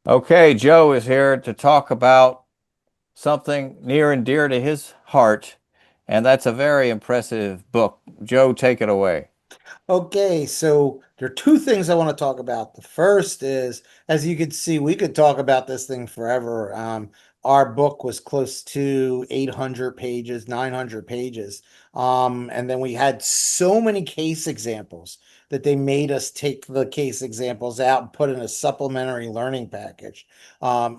Okay, Joe is here to talk about something near and dear to his heart, and that's a very impressive book. Joe, take it away. Okay, so there are two things I want to talk about. The first is, as you can see, we could talk about this thing forever. Our book was close to 800 pages, 900 pages. And then we had so many case examples that they made us take the case examples out and put in a supplementary learning package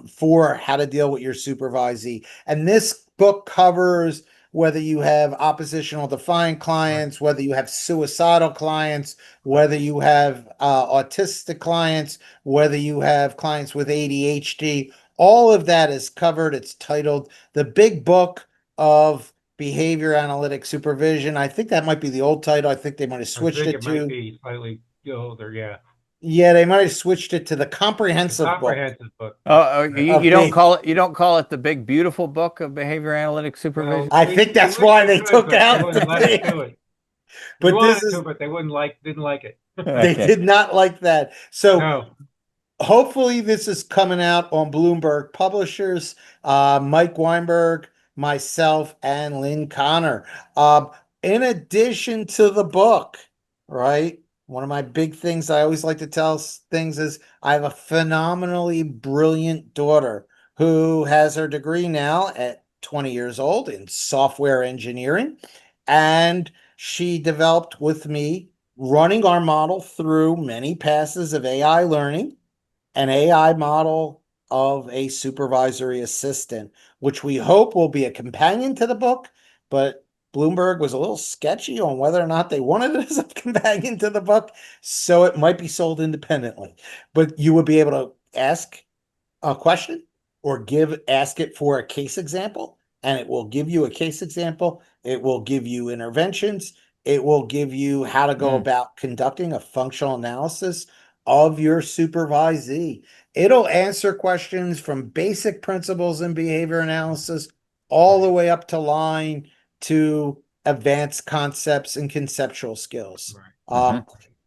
for how to deal with your supervisee. And this book covers whether you have oppositional defiant Right. clients, whether you have suicidal clients, whether you have autistic clients, whether you have clients with ADHD, all of that is covered. It's titled The Big Book of Behavior-Analytic Supervision. I think that might be the old title. I think they might have I switched think it it might to, be slightly older. Yeah. yeah, they might have switched it to the The comprehensive book comprehensive book. You, Right. of you don't behavior. call it the big beautiful book of behavior analytic supervision? Well, I think they that's wish why they they could, took but they out wouldn't the let us big, do it. We but this wanted to, is, but they didn't like it. they Okay. did not like that. So No. hopefully this is coming out on Bloomberg Publishers. Mike Weinberg, myself, and Lynn Connor. Um, in addition to the book, right? One of my big things I always like to tell things is I have a phenomenally brilliant daughter who has her degree now at 20 years old in software engineering. And she developed with me running our model through many passes of AI learning, an AI model of a supervisory assistant, which we hope will be a companion to the book. But Bloomberg was a little sketchy on whether or not they wanted it as a companion to the book, so it might be sold independently. But you would be able to ask a question or ask it for a case example, and it will give you a case example. It will give you interventions. It will give you how to go Mm. about conducting a functional analysis of your supervisee. It'll answer questions from basic principles in behavior analysis all the Right. way up to line to advanced concepts and conceptual skills. Right. Hmm.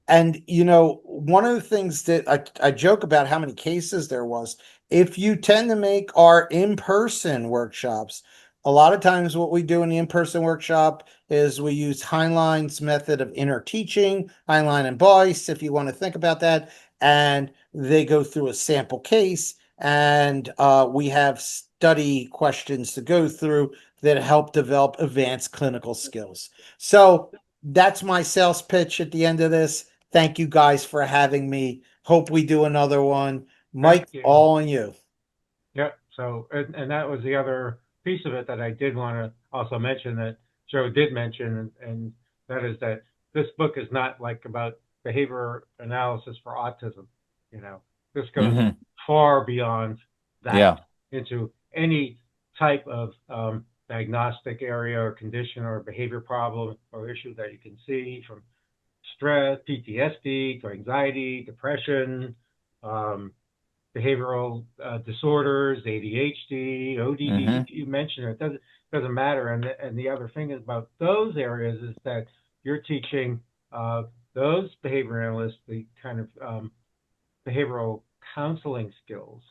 And one of the things that I joke about how many cases there was, if you tend to make our in-person workshops, a lot of times what we do in the in-person workshop is we use Heinlein's method of inner teaching, Heinlein and Boyce, if you want to think about that, and they go through a sample case, and we have study questions to go through that help develop advanced clinical skills. So that's my sales pitch at the end of this. Thank you guys for having me. Hope we do another one. Thank Mike, you. all on you. Yep. So, and that was the other piece of it that I did want to also mention that Joe did mention, and that is that this book is not like about behavior analysis for autism. You know, this goes Hmm. far beyond that Yeah. into any type of diagnostic area or condition or behavior problem or issue that you can see, from stress, PTSD to anxiety, depression, um, behavioral disorders, ADHD, ODD. Hmm. You mentioned it. Doesn't matter. And the other thing about those areas is that you're teaching those behavior analysts the kind of behavioral counseling skills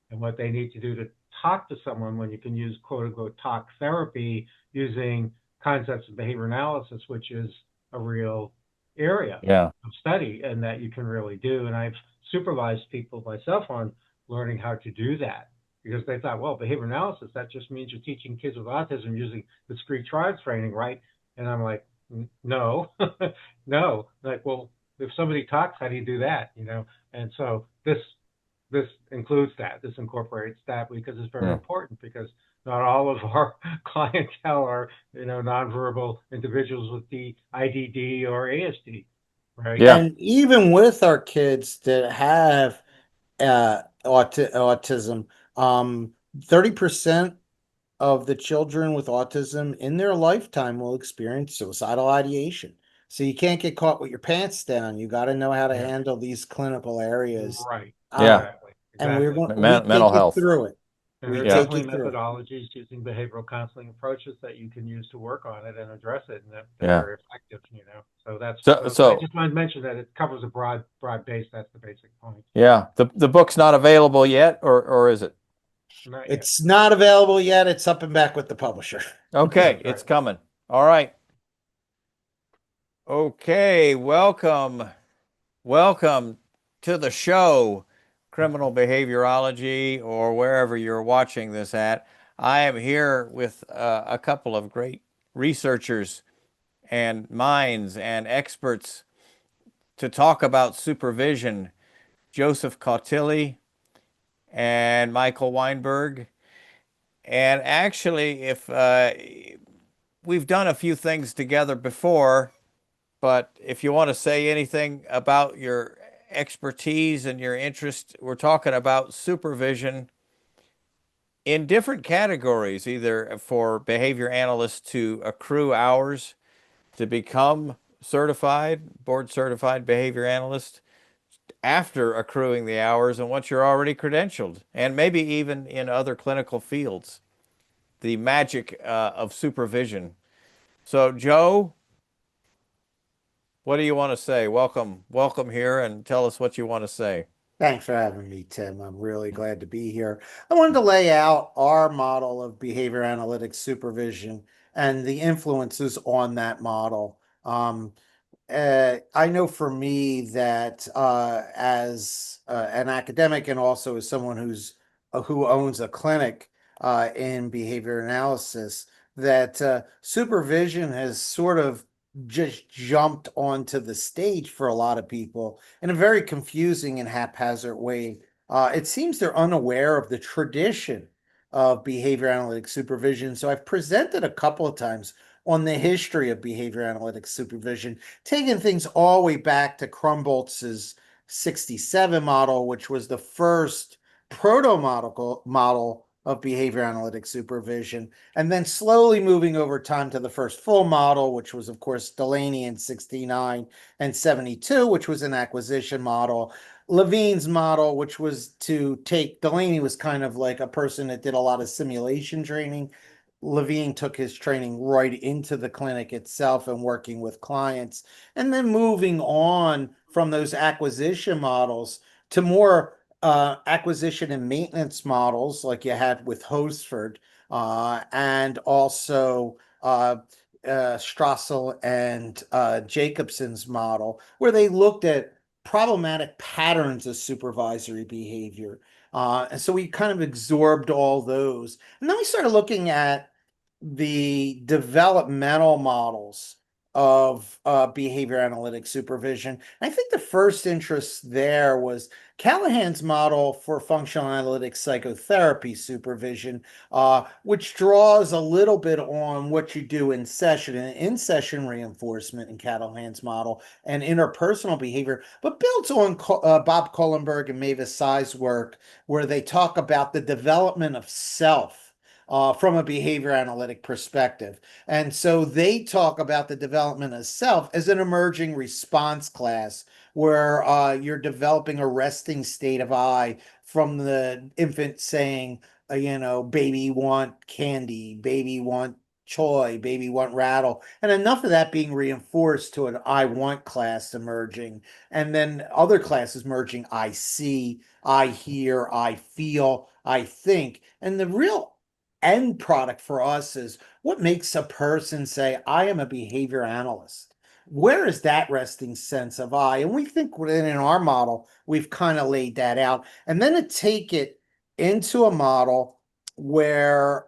and what they need to do to talk to someone, when you can use quote unquote talk therapy using concepts of behavior analysis, which is a real area Yeah. of study and that you can really do. And I've supervised people myself on learning how to do that, because they thought, well, behavior analysis, that just means you're teaching kids with autism using discrete trials training, right? And I'm like, no, no. Like, well, if somebody talks, how do you do that? And so this includes that. This incorporates that because it's very Yeah. important, because not all of our clientele are, nonverbal individuals with the IDD or ASD, right? Yeah. And even with our kids that have autism, 30% of the children with autism in their lifetime will experience suicidal ideation. So you can't get caught with your pants down. You got to know how to Yeah, handle these clinical areas. right. Um, Yeah. Exactly. and Exactly. we take Mental you health. through it. And We there are Yeah. take you definitely through. methodologies using behavioral counseling approaches that you can use to work on it and address it, and that are Yeah. very effective. So that's So, so. I so just wanted to mention that it covers a broad base. That's the basic point. yeah, the book's not available yet, or is it? Not yet. It's not available yet. It's up and back with the publisher. Okay, That's right. it's coming. All right. Okay, welcome to the show, Criminal Behaviorology, or wherever you're watching this at. I am here with a couple of great researchers and minds and experts to talk about supervision, Joseph Cautilli and Michael Weinberg. And actually, if we've done a few things together before, but if you want to say anything about your expertise and your interest, we're talking about supervision in different categories, either for behavior analysts to accrue hours to become certified, board certified behavior analyst after accruing the hours and once you're already credentialed, and maybe even in other clinical fields, the magic of supervision. So, Joe, what do you want to say? Welcome here, and tell us what you want to say. Thanks for having me, Tim. I'm really glad to be here. I wanted to lay out our model of behavior analytics supervision and the influences on that model. I know for me that as an academic and also as someone who owns a clinic in behavior analysis, that supervision has sort of just jumped onto the stage for a lot of people in a very confusing and haphazard way. It seems they're unaware of the tradition of behavior analytic supervision. So I've presented a couple of times on the history of behavior analytic supervision, taking things all the way back to Krumboltz's 67 model, which was the first proto model of behavior analytic supervision, and then slowly moving over time to the first full model, which was, of course, Delaney in 69 and 72, which was an acquisition model. Levine's model, which was to take Delaney was kind of like a person that did a lot of simulation training. Levine took his training right into the clinic itself and working with clients, and then moving on from those acquisition models to more acquisition and maintenance models like you had with Hosford, and also Strassel and Jacobson's model, where they looked at problematic patterns of supervisory behavior. And so we kind of absorbed all those. And then we started looking at the developmental models of behavior analytic supervision. I think the first interest there was Callahan's model for functional analytic psychotherapy supervision, which draws a little bit on what you do in session and in session reinforcement in Callahan's model and interpersonal behavior, but builds on Bob Kohlenberg and Mavis Sai's work, where they talk about the development of self from a behavior analytic perspective. And so they talk about the development of self as an emerging response class where you're developing a resting state of I from the infant saying, baby want candy, baby want choy, baby want rattle, and enough of that being reinforced to an I want class emerging, and then other classes merging I see, I hear, I feel, I think. And the real end product for us is what makes a person say, I am a behavior analyst. Where is that resting sense of I? And we think within our model, we've kind of laid that out. And then to take it into a model where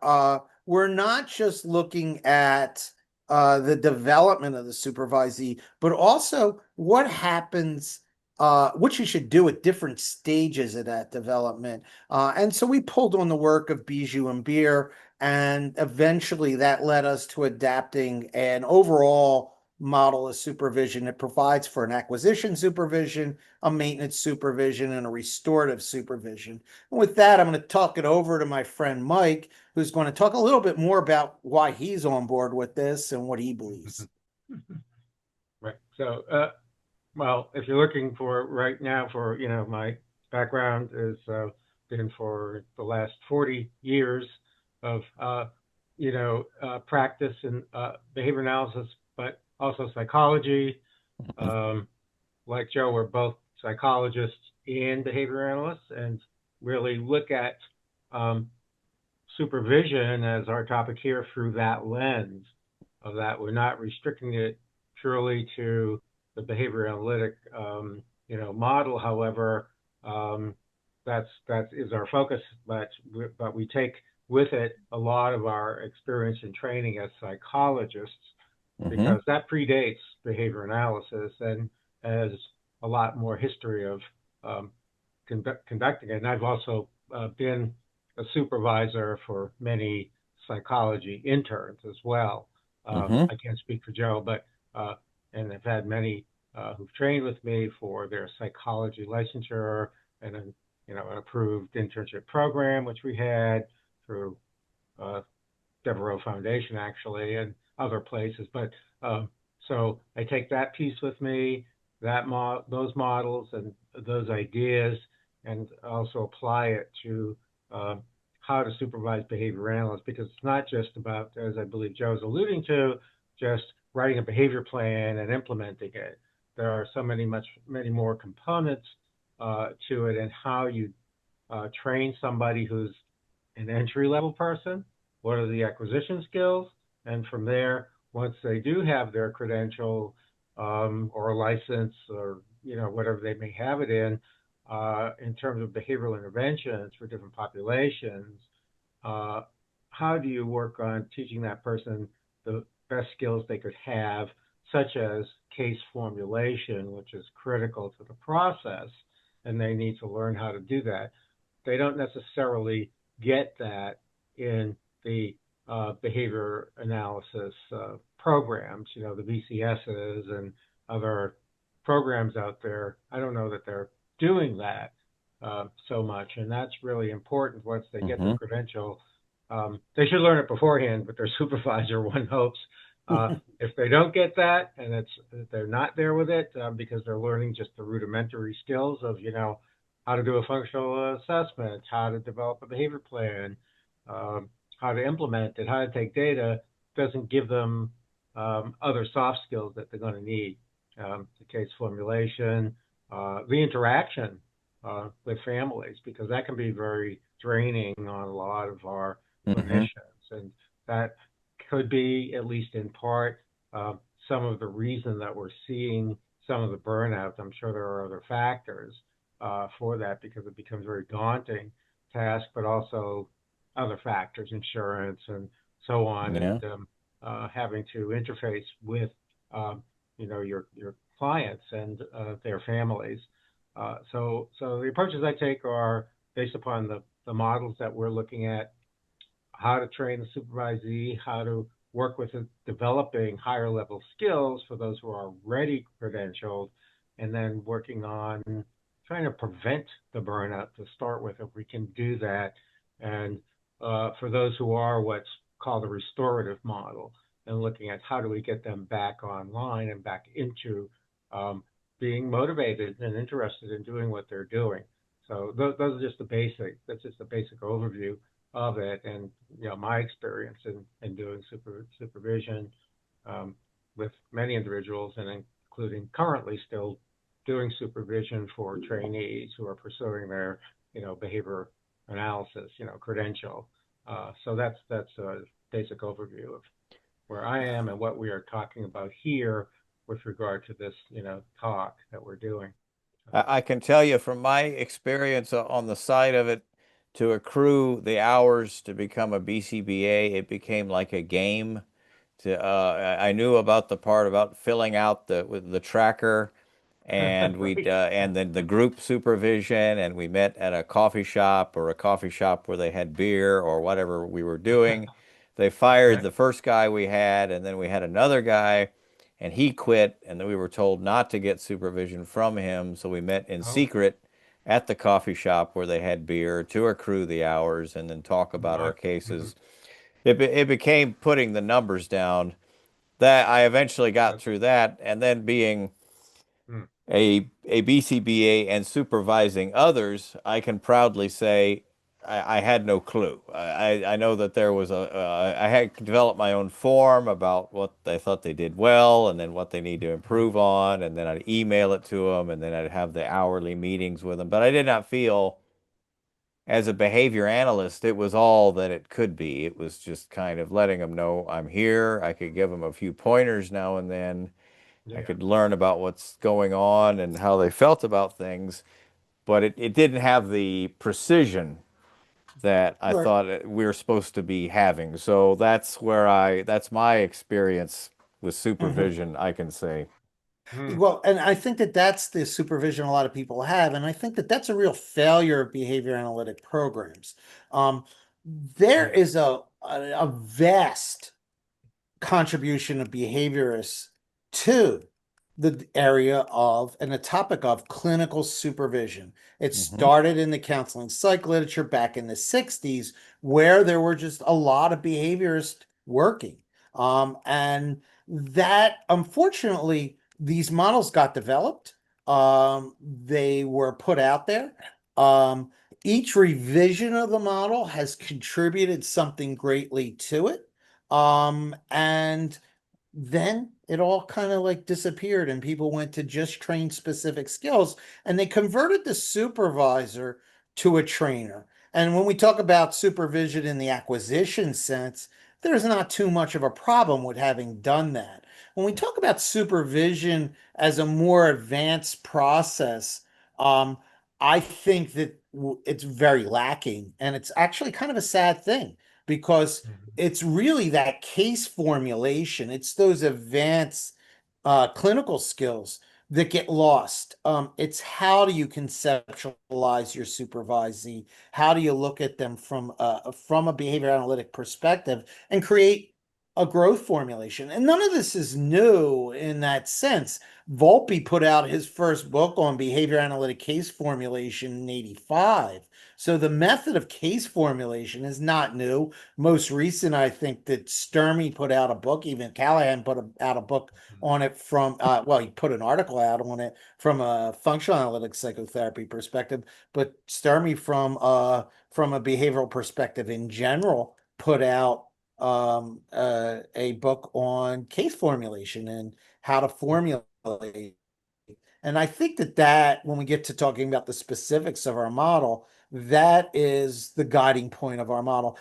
we're not just looking at the development of the supervisee, but also what happens, what you should do at different stages of that development. And so we pulled on the work of Bijou and Beer, and eventually that led us to adapting an overall model of supervision that provides for an acquisition supervision, a maintenance supervision, and a restorative supervision. And with that, I'm going to talk it over to my friend Mike, who's going to talk a little bit more about why he's on board with this and what he believes. Right. So, well, if you're looking for right now for, my background is been for the last 40 years of practice in behavior analysis, but also psychology. Um, like Joe, we're both psychologists and behavior analysts, and really look at um, supervision as our topic here through that lens of that. We're not restricting it purely to the behavior analytic, model. However, um, that is our focus, but we take with it a lot of our experience and training as psychologists Hmm. because that predates behavior analysis and has a lot more history of um, conducting it. And I've also been a supervisor for many psychology interns as well. Hmm. I can't speak for Joe, but and I've had many who've trained with me for their psychology licensure and an approved internship program, which we had through uh, Devereaux Foundation actually, and other places. But so I take that piece with me, those models and those ideas, and also apply it to uh, how to supervise behavior analysts because it's not just about, as I believe Joe's alluding to, just writing a behavior plan and implementing it. There are many more components to it, and how you train somebody who's an entry level person, what are the acquisition skills, and from there, once they do have their credential or a license or whatever they may have it in terms of behavioral interventions for different populations, uh, how do you work on teaching that person the best skills they could have, such as case formulation, which is critical to the process, and they need to learn how to do that. They don't necessarily get that in the behavior analysis programs, the BCSs and other programs out there. I don't know that they're doing that so much, and that's really important once they get their Hmm. credential. They should learn it beforehand with their supervisor, one hopes. If they don't get that and they're not there with it because they're learning just the rudimentary skills of how to do a functional assessment, how to develop a behavior plan, um, how to implement it, how to take data, doesn't give them other soft skills that they're going to need. The case formulation, the interaction with families, because that can be very draining on a lot of our Hmm. clinicians. And that could be, at least in part, uh, some of the reason that we're seeing some of the burnout. I'm sure there are other factors for that because it becomes a very daunting task, but also other factors, insurance and so on, and Yeah. having to interface with your clients and their families. So the approaches I take are based upon the models that we're looking at, how to train the supervisee, how to work with developing higher level skills for those who are already credentialed, and then working on trying to prevent the burnout to start with if we can do that. And for those who are what's called a restorative model, and looking at how do we get them back online and back into um, being motivated and interested in doing what they're doing. So those are just that's just the basic overview of it, and my experience in doing supervision um, with many individuals, and including currently still doing supervision for trainees who are pursuing their behavior analysis credential. So that's a basic overview of where I am and what we are talking about here with regard to this talk that we're doing. I can tell you from my experience on the side of it, to accrue the hours to become a BCBA, it became like a game. I knew about the part about filling out the tracker, and Right. and then the group supervision, and we met at a coffee shop or a coffee shop where they had beer or whatever we were doing. They fired Right. the first guy we had, and then we had another guy, and he quit, and then we were told not to get supervision from him, so we met in Oh, secret at the coffee shop where they had beer to accrue the hours and then talk about our my. Mhm. cases. It became putting the numbers down that I eventually got That's, through that, and then being mm. a BCBA and supervising others, I can proudly say I had no clue. I know that there was I had developed my own form about what I thought they did well and then what they need to improve on, and then I'd email it to them, and then I'd have the hourly meetings with them. But I did not feel, as a behavior analyst, it was all that it could be. It was just kind of letting them know I'm here. I could give them a few pointers now and then. I Yeah. could learn about what's going on and how they felt about things, but it didn't have the precision that I Right. thought we were supposed to be having. So that's my experience with Mhm. supervision, I can say. Hmm. Well, and I think that that's the supervision a lot of people have, and I think that that's a real failure of behavior analytic programs. Um, there Yeah. is a vast contribution of behaviorists to the area of and the topic of clinical supervision. It Hmm. started in the counseling psych literature back in the 60s, where there were just a lot of behaviorists working. And that, unfortunately, these models got developed. They were put out there. Um, each revision of the model has contributed something greatly to it. And then it all kind of like disappeared and people went to just train specific skills and they converted the supervisor to a trainer. And when we talk about supervision in the acquisition sense, there's not too much of a problem with having done that. When we talk about supervision as a more advanced process, um, I think that it's very lacking and it's actually kind of a sad thing because Mhm. it's really that case formulation. It's those advanced clinical skills that get lost. It's how do you conceptualize your supervisee? How do you look at them from a behavior analytic perspective and create a growth formulation? And none of this is new in that sense. Volpe put out his first book on behavior analytic case formulation in 85. So the method of case formulation is not new. Most recent, I think that Sturmy put out a book, even Callahan out a book on it from, well, he put an article out on it from a functional analytic psychotherapy perspective, but Sturmy from a behavioral perspective in general put out a book on case formulation and how to Yeah. formulate. And I think that when we get to talking about the specifics of our model, that is the guiding point of our model.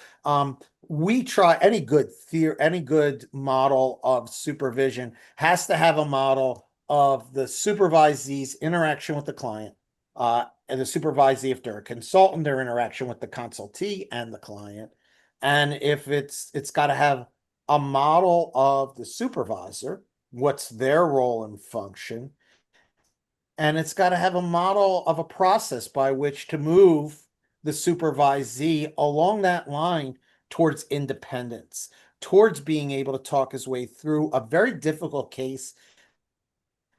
We try any good model of supervision has to have a model of the supervisee's interaction with the client, and the supervisee, if they're a consultant, their interaction with the consultee and the client. And if it's got to have a model of the supervisor, what's their role and function, and it's got to have a model of a process by which to move the supervisee along that line towards independence, towards being able to talk his way through a very difficult case,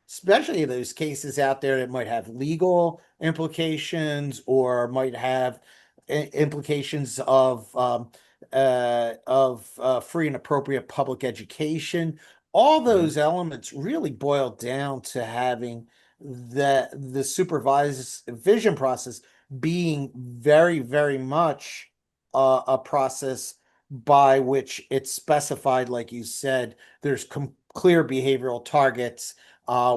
especially those cases out there that might have legal implications or might have implications of free and appropriate public education. All Hmm. those elements really boil down to having the supervised vision process being very, very much a process by which it's specified, like you said, there's clear behavioral targets.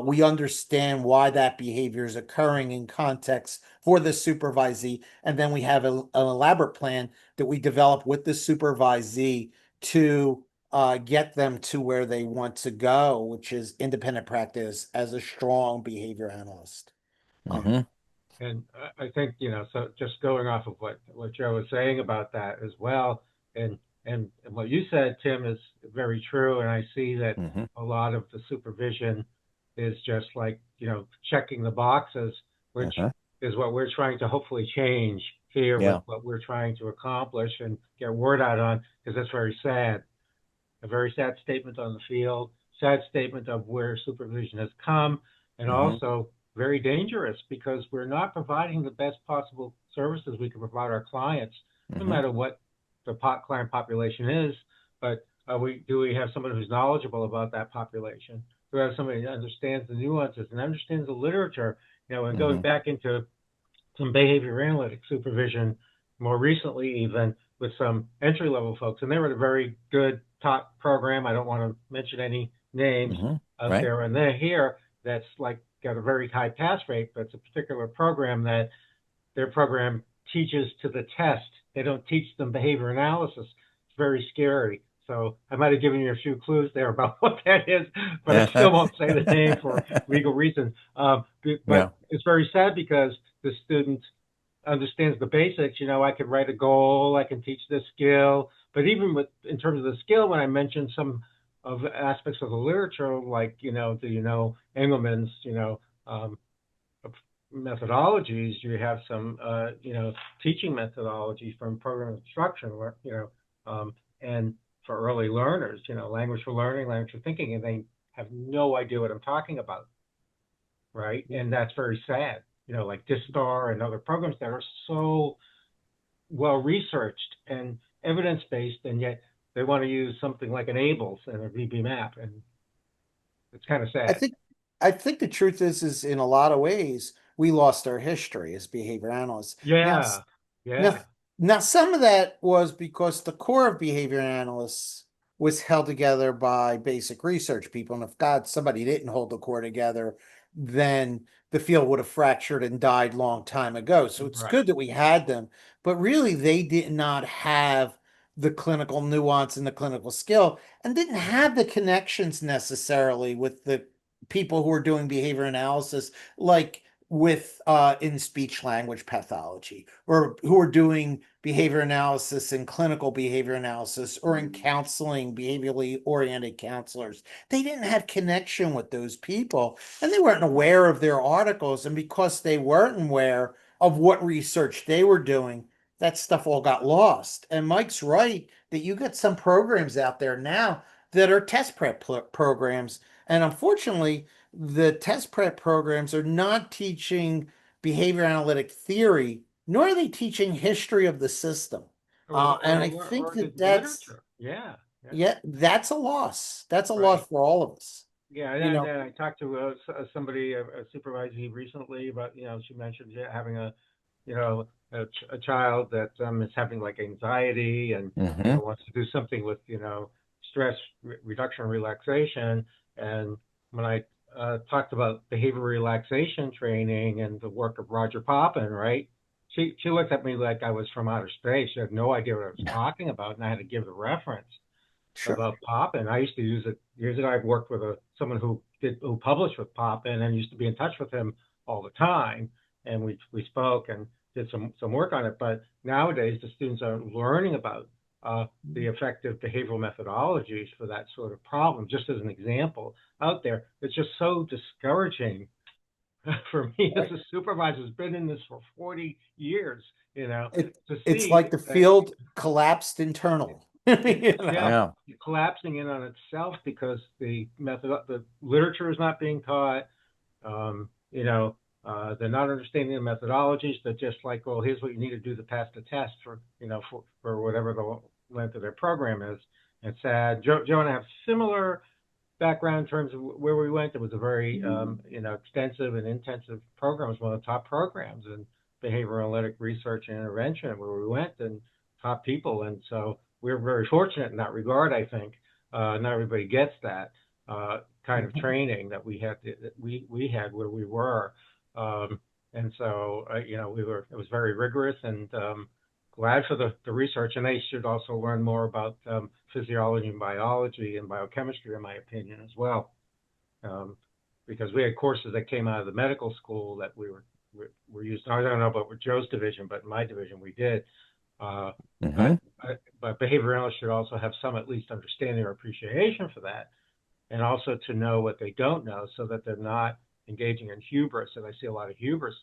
We understand why that behavior is occurring in context for the supervisee, and then we have an elaborate plan that we develop with the supervisee to get them to where they want to go, which is independent practice as a strong behavior analyst. Um, Hmm. And I think, so just going off of what Joe was saying about that as well, and and what you said, Tim, is very true. And I see that Hmm. a lot of the supervision is just like, checking the boxes, which Uh-huh. is what we're trying to hopefully change here with Yeah. what we're trying to accomplish and get word out on, because that's very sad. A very sad statement on the field, sad statement of where supervision has come, and Hmm. also very dangerous because we're not providing the best possible services we can provide our clients, no Hmm. matter what the client population is. But we have someone who's knowledgeable about that population? to have somebody that understands the nuances and understands the literature, and going back into some behavior analytic supervision more recently, even with some entry level folks, and they were a very good top program. I don't want to mention any names out Right. there, and they're here that's like got a very high pass rate, but it's a particular program that their program teaches to the test. They don't teach them behavior analysis. It's very scary. So I might have given you a few clues there about what that is, but I still won't say the name for legal reasons. Yeah. But it's very sad because the student understands the basics. I could write a goal, I can teach this skill, but even in terms of the skill, when I mentioned some of the aspects of the literature, like Engelman's, um, methodologies, you have some, teaching methodology from program instruction, and for early learners, language for learning, language for thinking, and they have no idea what I'm talking about, right? And that's very sad, like DISTAR and other programs that are so well researched and evidence based, and yet they want to use something like an ABLES and a VB map, and it's kind of I sad. think I think the truth is in a lot of ways we lost our history as behavior analysts. Yeah, Now, yeah, now some of that was because the core of behavior analysts was held together by basic research people. And if God, somebody didn't hold the core together, then the field would have fractured and died long time ago. So it's right. good that we had them, but really they did not have the clinical nuance and the clinical skill and didn't have the connections necessarily with the people who are doing behavior analysis, like with in speech language pathology, or who are doing behavior analysis and clinical behavior analysis, or in counseling, behaviorally oriented counselors. They didn't have connection with those people and they weren't aware of their articles. And because they weren't aware of what research they were doing, that stuff all got lost. And Mike's right that you got some programs out there now that are test prep programs. And unfortunately, the test prep programs are not teaching behavior analytic theory, nor are they teaching history of the system. And I think Or the that literature. Yeah, yeah, yeah, that's a loss. That's a right. loss for all of us. Yeah, You and know, then I talked to somebody, a supervisor recently about, she mentioned having a child that is having like anxiety and, wants to do something with, stress reduction and relaxation. And when I talked about behavior relaxation training and the work of Roger Poppin, right? She looked at me like I was from outer space. She had no idea what I was talking about, and I had to give the reference sure. about Poppin. I used to use it years ago. I've worked with someone who published with Poppin and used to be in touch with him all the time. And we spoke and did some work on it. But nowadays the students are learning about the effective behavioral methodologies for that sort of problem. Just as an example out there, it's just so discouraging for me as Right. a supervisor who's been in this for 40 years, It, to it's see like the that. field collapsed internally. You Yeah, know? Yeah. collapsing in on itself because the literature is not being taught. They're not understanding the methodologies. They're just like, well, here's what you need to do to pass the test for whatever the length of their program is. It's sad. Joe and I have similar background in terms of where we went. It was a very extensive and intensive program. It was one of the top programs in behavioral analytic research and intervention where we went, and top people. And so we're very fortunate in that regard. I think not everybody gets that kind of training that we had we had where we were. And so it was very rigorous, and glad for the research. And they should also learn more about physiology and biology and biochemistry, in my opinion, as well. Um, because we had courses that came out of the medical school that were used. I don't know about Joe's division, but in my division we did. Uh, but, but behavior analysts should also have some at least understanding or appreciation for that, and also to know what they don't know, so that they're not engaging in hubris. And I see a lot of hubris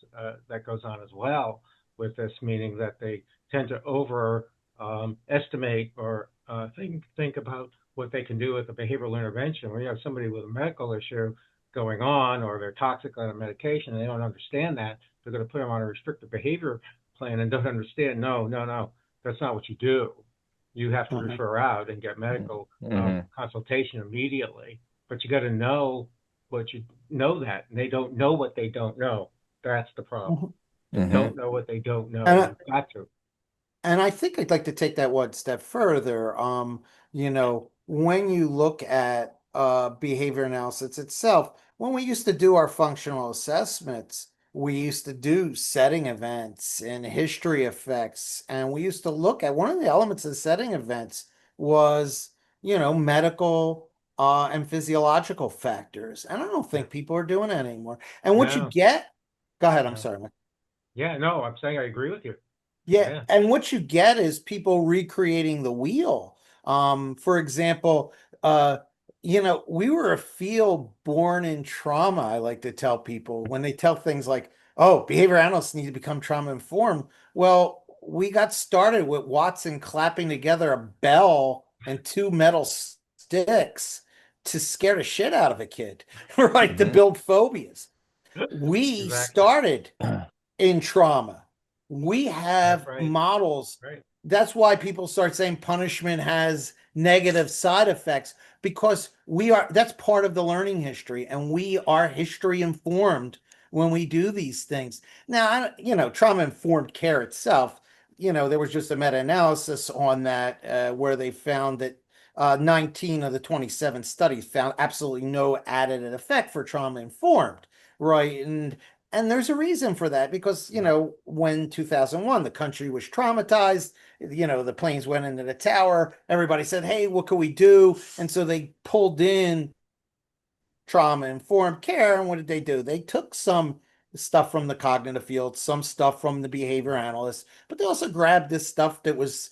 that goes on as well with this, meaning that they tend to over estimate or think about what they can do with a behavioral intervention. When you have somebody with a medical issue going on, or they're toxic on a medication, and they don't understand that, they're going to put them on a restrictive behavior plan and don't understand. No, no, no, that's not what you do. You have to refer out and get medical consultation immediately. But you got to know but you know that, and they don't know what they don't know. That's the problem. Mhm. They Hmm. don't know what they don't know, And and I, you've got to. and I think I'd like to take that one step further. When you look at behavior analysis itself, when we used to do our functional assessments, we used to do setting events and history effects, and we used to look at one of the elements of setting events was, medical and physiological factors. And I don't Yeah. think people are doing that anymore. And what you No, get, go ahead, I'm no. sorry. Yeah, no, I'm saying I agree with you. Yeah, Yeah. and what you get is people recreating the wheel. For example, we were a field born in trauma. I like to tell people when they tell things like, "Oh, behavior analysts need to become trauma informed." Well, we got started with Watson clapping together a bell and two metal sticks to scare the shit out of a kid, right? To Hmm. build phobias. We Exactly. started in trauma. We That's have right. models. Right. That's why people start saying punishment has negative side effects because that's part of the learning history and we are history informed when we do these things. Now, trauma informed care itself, there was just a meta analysis on that where they found that 19 of the 27 studies found absolutely no added effect for trauma informed, right? And there's a reason for that because, Yeah. when 2001, the country was traumatized, the planes went into the tower, everybody said, hey, what can we do? And so they pulled in trauma informed care. And what did they do? They took some stuff from the cognitive field, some stuff from the behavior analysts, but they also grabbed this stuff that was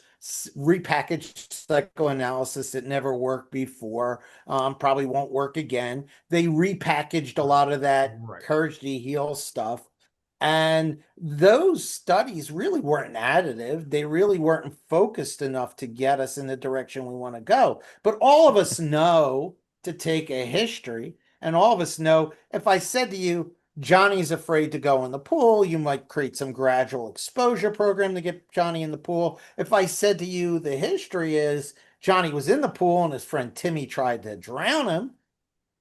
repackaged psychoanalysis that never worked before, probably won't work again. They repackaged a lot of that Right. courage to heal stuff. And those studies really weren't additive. They really weren't focused enough to get us in the direction we want to go. But all of us know to take a history, and all of us know if I said to you, Johnny's afraid to go in the pool, you might create some gradual exposure program to get Johnny in the pool. If I said to you, the history is Johnny was in the pool and his friend Timmy tried to drown him.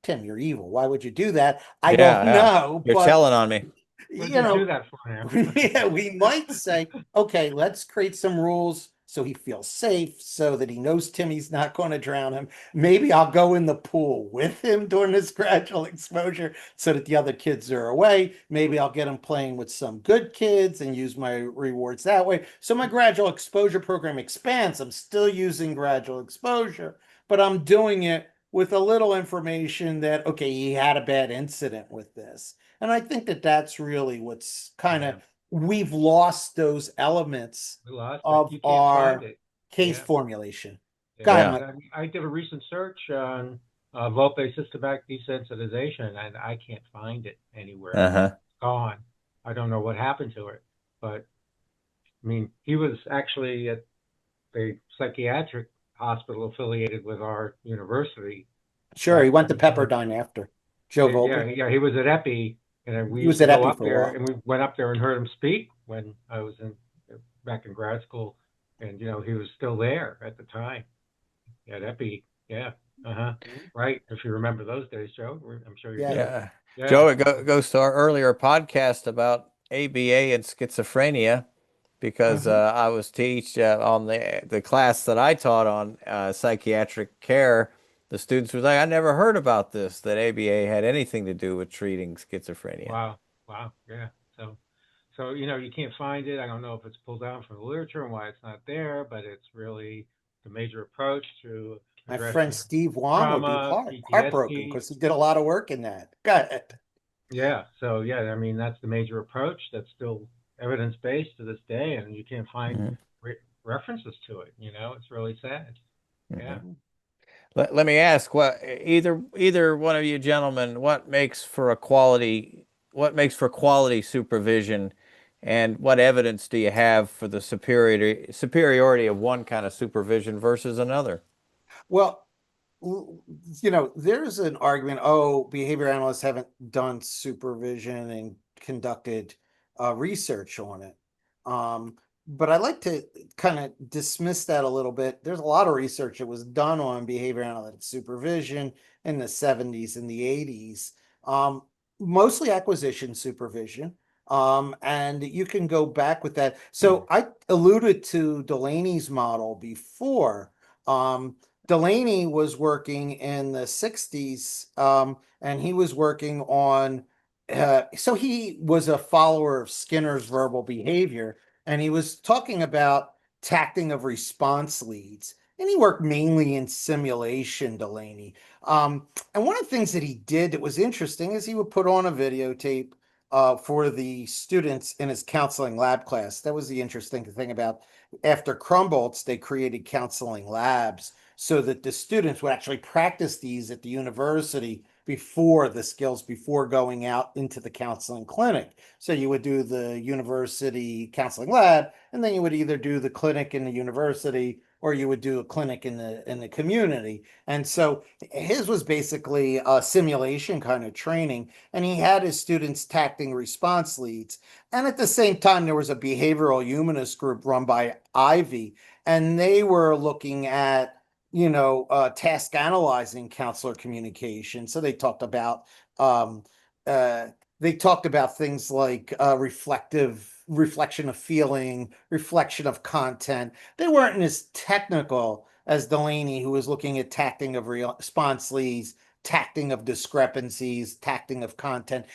Tim, you're evil. Why would you do that? I don't Yeah, yeah. know, You're but telling on me. What'd you you do know, that for now? yeah, we might say, okay, let's create some rules so he feels safe, so that he knows Timmy's not going to drown him. Maybe I'll go in the pool with him during this gradual exposure so that the other kids are away. Maybe I'll get him playing with some good kids and use my rewards that way. So my gradual exposure program expands. I'm still using gradual exposure, but I'm doing it with a little information that, okay, he had a bad incident with this. And I think that that's really what's kind of, Yeah. we've lost those elements We lost it. of You can't find our it. case Yeah. formulation. Go Yeah. ahead, Yeah. Mike. I did a recent search on Volpe systematic desensitization, and I can't find it anywhere. Uh-huh. It's gone. I don't know what happened to it, but I mean, he was actually at the psychiatric hospital affiliated with our university Sure, he back went to when Pepperdine after Joe yeah, Volpe. yeah, he was at Epi, and we He was used to at go Epi up for a there, while. and we went up there and heard him speak when I was in back in grad school, and he was still there at the time at Epi. Yeah, uh-huh, right. If you remember those days, Joe, I'm sure you Yeah. do. Yeah. Yeah, Joe, it goes to our earlier podcast about ABA and schizophrenia because Mhm. I was teach on the class that I taught on psychiatric care. The students were like, I never heard about this, that ABA had anything to do with treating schizophrenia. wow, wow, yeah. So you can't find it. I don't know if it's pulled down from the literature and why it's not there, but it's really the major approach to My friend addressing Steve Wong would be trauma, heartbroken PTSD. because he did a lot of work in that. Go ahead. Yeah. So yeah, I mean that's the major approach. That's still evidence based to this day, and you can't find Hmm. references to it. It's really sad. Yeah. Hmm. Let me ask either one of you gentlemen, what makes for quality supervision, and what evidence do you have for the superiority of one kind of supervision versus another? Well, there's an argument, oh, behavior analysts haven't done supervision and conducted research on it. But I like to kind of dismiss that a little bit. There's a lot of research that was done on behavior analytic supervision in the 70s and the 80s. Um, Mostly acquisition supervision. And you can go back with that. So I alluded to Delaney's model before. Um, Delaney was working in the 60s, and he was working on, so he was a follower of Skinner's verbal behavior, and he was talking about tacting of response leads. And he worked mainly in simulation, Delaney. And one of the things that he did that was interesting is he would put on a videotape for the students in his counseling lab class. That was the interesting thing about after Crumboltz, they created counseling labs so that the students would actually practice these at the university before the skills, before going out into the counseling clinic. So you would do the university counseling lab, and then you would either do the clinic in the university or you would do a clinic in the community. And so his was basically a simulation kind of training, and he had his students tacting response leads. And at the same time, there was a behavioral humanist group run by Ivy, and they were looking at task analyzing counselor communication. So um, uh, they talked about things like reflection of feeling, reflection of content. They weren't as technical as Delaney, who was looking at tacting of response leads, tacting of discrepancies, tacting of content.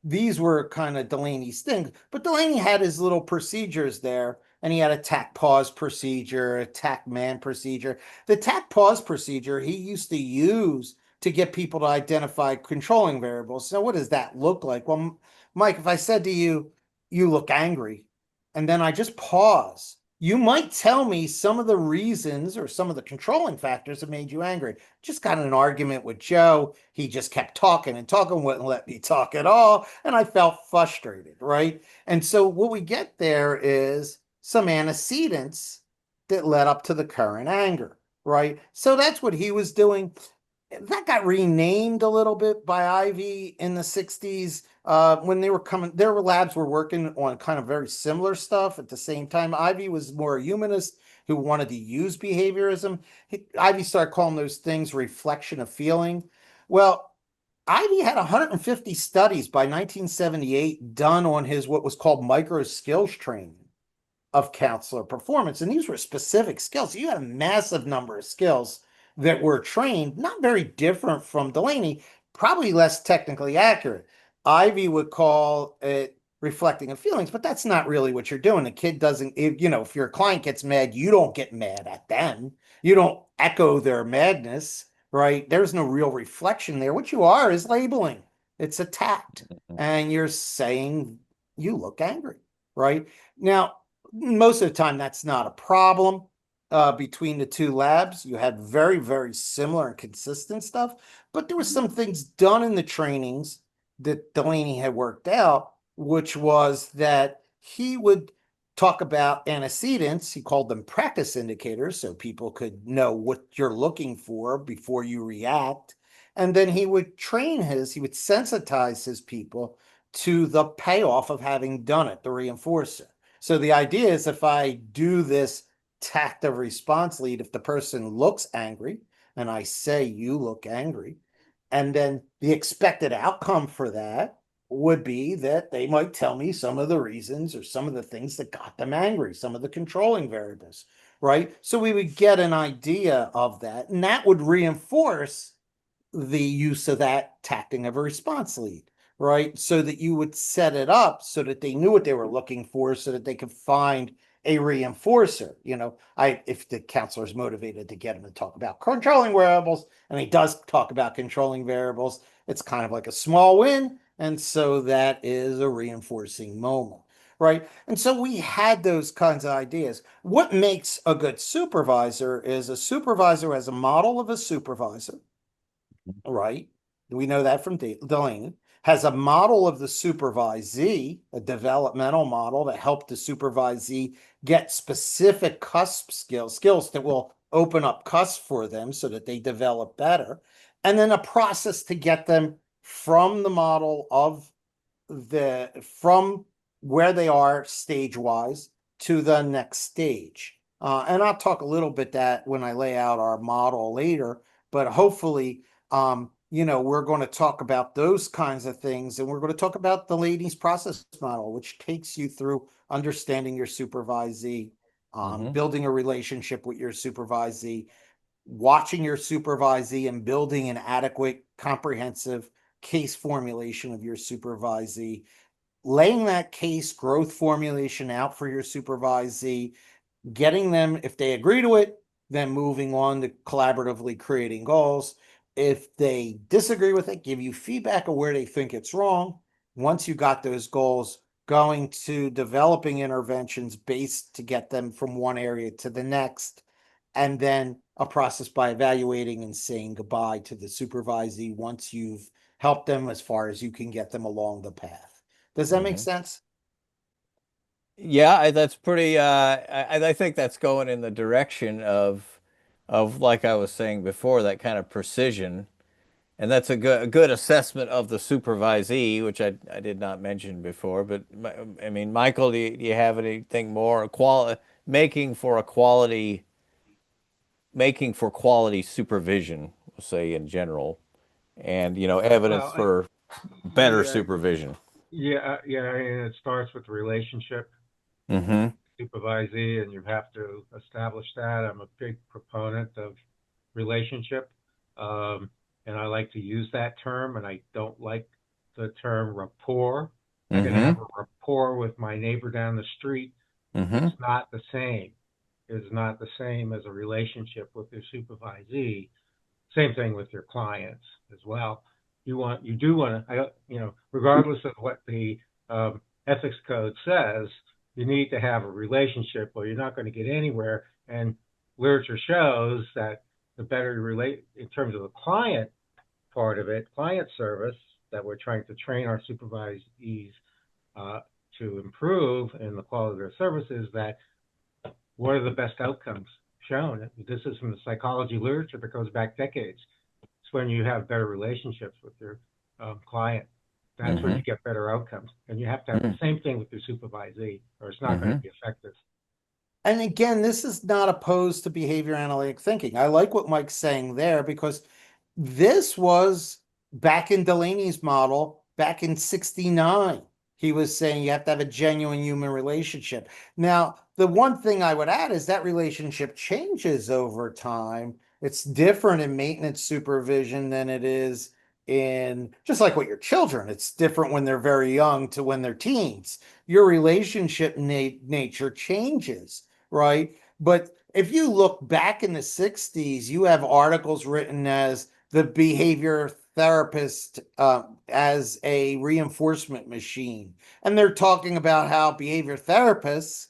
These were kind of Delaney's things, but Delaney had his little procedures there, and he had a tack pause procedure, a tack man procedure. The tack pause procedure he used to use to get people to identify controlling variables. So what does that look like? Well, Mike, if I said to you, you look angry, and then I just pause, you might tell me some of the reasons or some of the controlling factors that made you angry. Just got in an argument with Joe. He just kept talking and talking, wouldn't let me talk at all. And I felt frustrated, right? And so what we get there is some antecedents that led up to the current anger, right? So that's what he was doing. That got renamed a little bit by Ivy in the 60s when they were coming. Their labs were working on kind of very similar stuff at the same time. Ivy was more a humanist who wanted to use behaviorism. Ivy started calling those things reflection of feeling. Well, Ivy had 150 studies by 1978 done on his what was called micro skills training of counselor performance. And these were specific skills. You had a massive number of skills that were trained, not very different from Delaney, probably less technically accurate. Ivy would call it reflecting of feelings, but that's not really what you're doing. The kid doesn't, if your client gets mad, you don't get mad at them. You don't echo their madness, right? There's no real reflection there. What you are is labeling. It's a tact. And you're saying you look angry, right? Now, most of the time, that's not a problem between the two labs. You had very, very similar and consistent stuff, but there were some things done in the trainings that Delaney had worked out, which was that he would talk about antecedents. He called them practice indicators so people could know what you're looking for before you react. And then he would he would sensitize his people to the payoff of having done it, the reinforcer. So the idea is if I do this tactive response lead, if the person looks angry and I say, you look angry, and then the expected outcome for that would be that they might tell me some of the reasons or some of the things that got them angry, some of the controlling variables, right? So we would get an idea of that, and that would reinforce the use of that tacting of a response lead, right? So that you would set it up so that they knew what they were looking for so that they could find a reinforcer. If the counselor is motivated to get him to talk about controlling variables, and he does talk about controlling variables, it's kind of like a small win. And so that is a reinforcing moment, right? And so we had those kinds of ideas. What makes a good supervisor is a supervisor who has a model of a supervisor, right? We know that from Delaney, has a model of the supervisee, a developmental model to help the supervisee get specific cusp skills that will open up cusp for them so that they develop better. And then a process to get them from the model of from where they are stage wise to the next stage. And I'll talk a little bit that when I lay out our model later, but hopefully we're going to talk about those kinds of things. And we're going to talk about the ladies process model, which takes you through understanding your supervisee, Mm-hmm. building a relationship with your supervisee, watching your supervisee and building an adequate, comprehensive case formulation of your supervisee, laying that case growth formulation out for your supervisee, getting them, if they agree to it, then moving on to collaboratively creating goals. If they disagree with it, give you feedback of where they think it's wrong. Once you got those goals, going to developing interventions based to get them from one area to the next, and then a process by evaluating and saying goodbye to the supervisee once you've helped them as far as you can get them along the path. Does that make Mm-hmm. sense? Yeah, that's pretty. I think that's going in the direction of like I was saying before, that kind of precision, and that's a good assessment of the supervisee, which I did not mention before. But I mean, Michael, do you have anything more making for a quality making for quality supervision, we'll say in general, and evidence Well, for better yeah, supervision. yeah. And it starts with the relationship Mm-hmm. supervisee, and you have to establish that. I'm a big proponent of relationship, um, and I like to use that term, and I don't like the term rapport. I can have Mm-hmm. a rapport with my neighbor down the street. Mm-hmm. It's not the same. It's not the same as a relationship with your supervisee. Same thing with your clients as well. You do want to, regardless of what the ethics code says, you need to have a relationship, or you're not going to get anywhere. And literature shows that the better you relate in terms of the client part of it, client service that we're trying to train our supervisees uh, to improve in the quality of their services, that what are the best outcomes shown? This is from the psychology literature that goes back decades. It's when you have better relationships with your client. That's when Mm-hmm. you get better outcomes. And you have to have the same thing with your supervisee, or it's not going to Mm-hmm. be effective. And again, this is not opposed to behavior analytic thinking. I like what Mike's saying there because this was back in Delaney's model back in 69. He was saying you have to have a genuine human relationship. Now, the one thing I would add is that relationship changes over time. It's different in maintenance supervision than it is in just like with your children. It's different when they're very young to when they're teens. Your relationship nature changes, right? But if you look back in the 60s, you have articles written as the behavior therapist as a reinforcement machine. And they're talking about how behavior therapists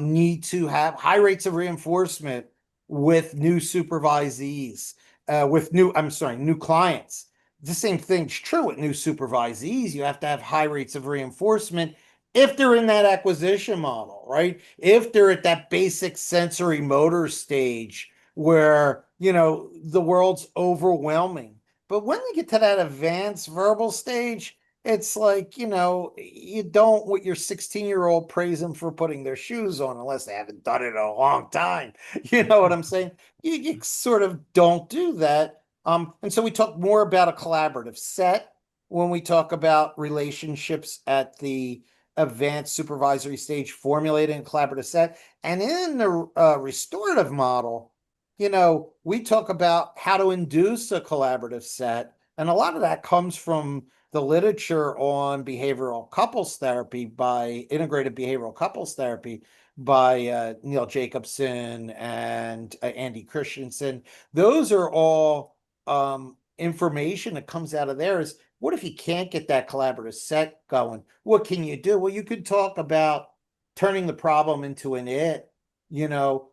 need to have high rates of reinforcement with new supervisees, new clients. The same thing's true with new supervisees. You have to have high rates of reinforcement if they're in that acquisition model, right? If they're at that basic sensory motor stage where, the world's overwhelming. But when they get to that advanced verbal stage, it's like, you don't with your 16-year-old praise them for putting their shoes on unless they haven't done it in a long time. You know what I'm saying? You sort of don't do that. And so we talk more about a collaborative set when we talk about relationships at the advanced supervisory stage, formulating a collaborative set. And in the restorative model, we talk about how to induce a collaborative set. And a lot of that comes from the literature on behavioral couples therapy by integrated behavioral couples therapy by Neil Jacobson and Andy Christensen. Those are all information that comes out of there is what if you can't get that collaborative set going? What can you do? Well, you could talk about turning the problem into an it, you know,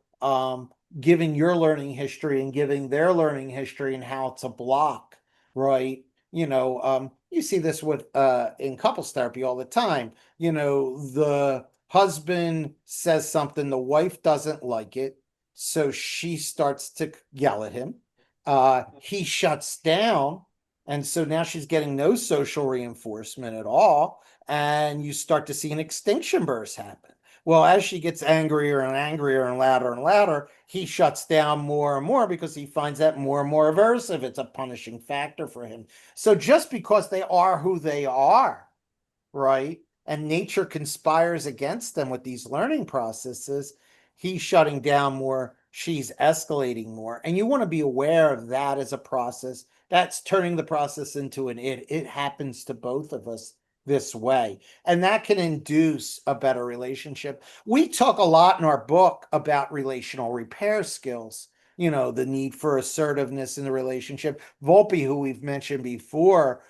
giving your learning history and giving their learning history and how to block, right? You see this with in couples therapy all the time. The husband says something, the wife doesn't like it, so she starts to yell at him. He shuts down, and so now she's getting no social reinforcement at all, and you start to see an extinction burst happen. Well, as she gets angrier and angrier and louder, he shuts down more and more because he finds that more and more aversive. It's a punishing factor for him. So just because they are who they are, right? And nature conspires against them with these learning processes. He's shutting down more, she's escalating more. And you want to be aware of that as a process. That's turning the process into an it. It happens to both of us this way. And that can induce a better relationship. We talk a lot in our book about relational repair skills. The need for assertiveness in the relationship. Volpe, who we've mentioned before,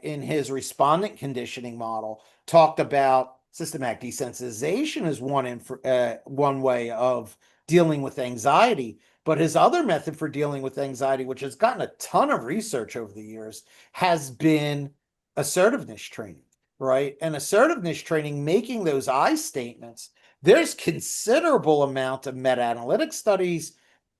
in his respondent conditioning model, talked about systematic desensitization as one way of dealing with anxiety. But his other method for dealing with anxiety, which has gotten a ton of research over the years, has been assertiveness training, right? And assertiveness training, making those I statements. There's considerable amount of meta-analytic studies,